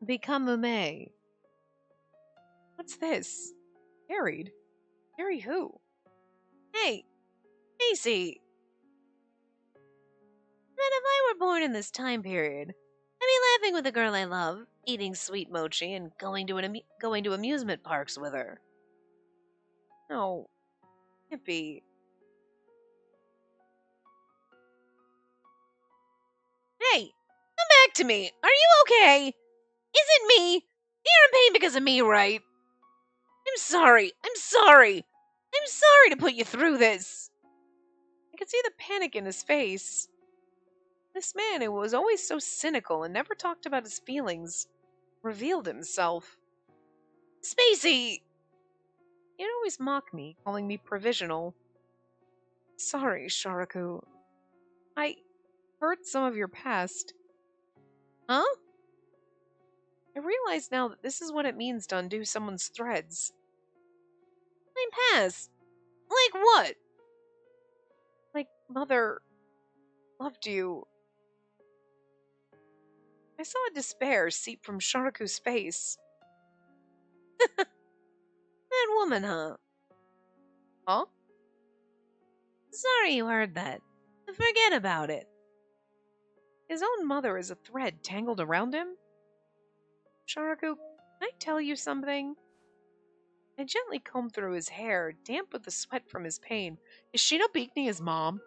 become Ume. What's this? Carried? Carry who? Hey, Macy. That if I were born in this time period, I'd be laughing with a girl I love, eating sweet mochi, and going to amusement parks with her. No, can't be. Hey, come back to me. Are you okay? Is it me? You're in pain because of me, right? I'm sorry. I'm sorry. I'm sorry to put you through this. I could see the panic in his face. This man who was always so cynical and never talked about his feelings revealed himself. Spacey! He'd always mock me, calling me provisional. Sorry, Sharaku. I heard some of your past. Huh? I realize now that this is what it means to undo someone's threads. My past? Like what? Like, Mother loved you. I saw a despair seep from Sharaku's face. That woman, huh? Huh? Sorry you heard that. Forget about it. His own mother is a thread tangled around him? Sharaku, can I tell you something? I gently combed through his hair, damp with the sweat from his pain. Is Shinobikini his mom?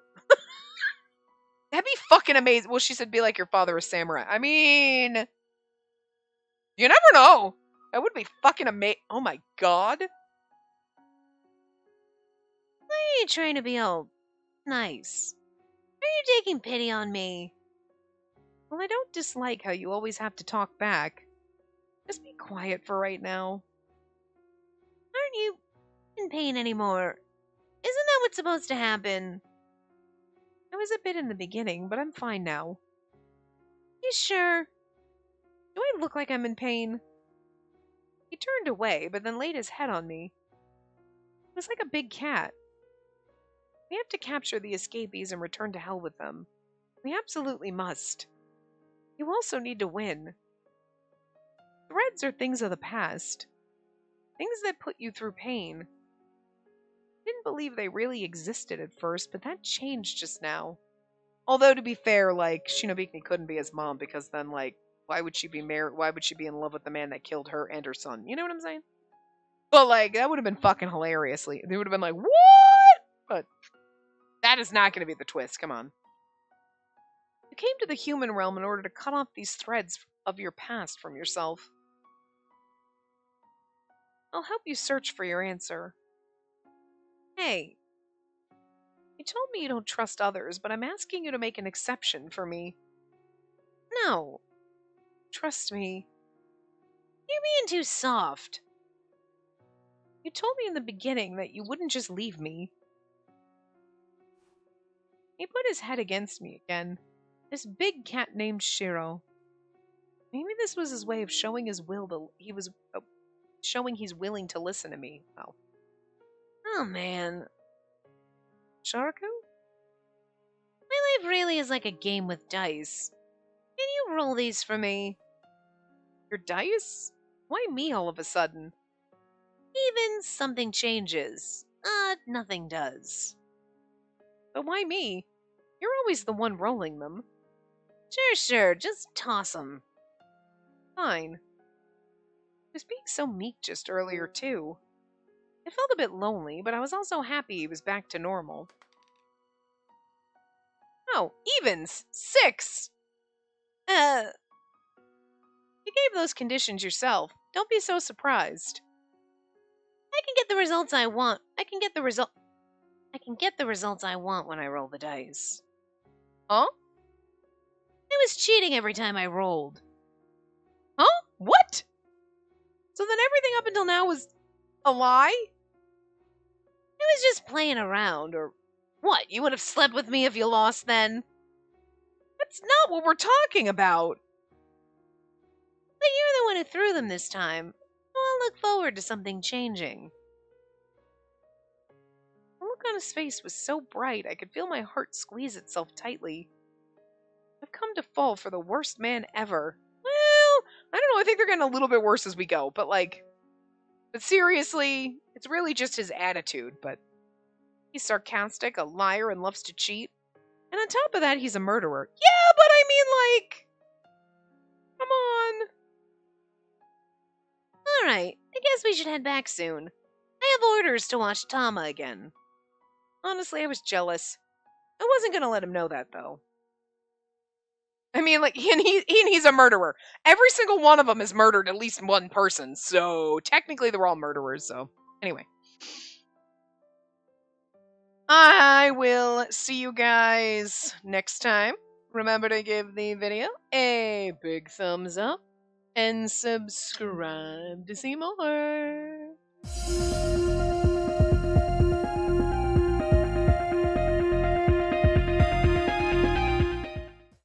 That'd be fucking amazing. Well, she said, be like your father, a samurai. I mean, you never know. That would be fucking amazing. Oh my god. Why are you trying to be all nice? Are you taking pity on me? Well, I don't dislike how you always have to talk back. Just be quiet for right now. Aren't you in pain anymore? Isn't that what's supposed to happen? I was a bit in the beginning, but I'm fine now. You sure? Do I look like I'm in pain? He turned away, but then laid his head on me. It was like a big cat. We have to capture the escapees and return to hell with them. We absolutely must. You also need to win. Threads are things of the past, things that put you through pain. Didn't believe they really existed at first, but that changed just now. Although to be fair, like Shinobiki couldn't be his mom because then, like, why would she be married? Why would she be in love with the man that killed her and her son? You know what I'm saying? But like, that would have been fucking hilariously. They would have been like, what? But that is not going to be the twist. Come on. You came to the human realm in order to cut off these threads of your past from yourself. I'll help you search for your answer. Hey, you told me you don't trust others, but I'm asking you to make an exception for me. No, trust me. You're being too soft. You told me in the beginning that you wouldn't just leave me. He put his head against me again. This big cat named Shiro. Maybe this was his way of showing his will to, he was showing he's willing to listen to me. Oh man. Sharaku? My life really is like a game with dice. Can you roll these for me? Your dice? Why me all of a sudden? Even something changes. Nothing does. But why me? You're always the one rolling them. Sure, just toss them. Fine. He was being so meek just earlier, too. I felt a bit lonely, but I was also happy he was back to normal. Oh, evens! 6! You gave those conditions yourself. Don't be so surprised. I can get the results I want. I can get the results I want when I roll the dice. Huh? I was cheating every time I rolled. Huh? What? So then everything up until now was a lie? I was just playing around, or what? You would have slept with me if you lost then? That's not what we're talking about. But you're the one who threw them this time. So I'll look forward to something changing. The look on his face was so bright I could feel my heart squeeze itself tightly. I've come to fall for the worst man ever. Well, I don't know, I think they're getting a little bit worse as we go, but seriously, it's really just his attitude, but he's sarcastic, a liar, and loves to cheat. And on top of that, he's a murderer. Yeah, but I mean, like, come on. Alright, I guess we should head back soon. I have orders to watch Tama again. Honestly, I was jealous. I wasn't gonna let him know that, though. I mean, like, and he's a murderer. Every single one of them has murdered at least one person, so technically they're all murderers, so anyway. I will see you guys next time. Remember to give the video a big thumbs up and subscribe to see more.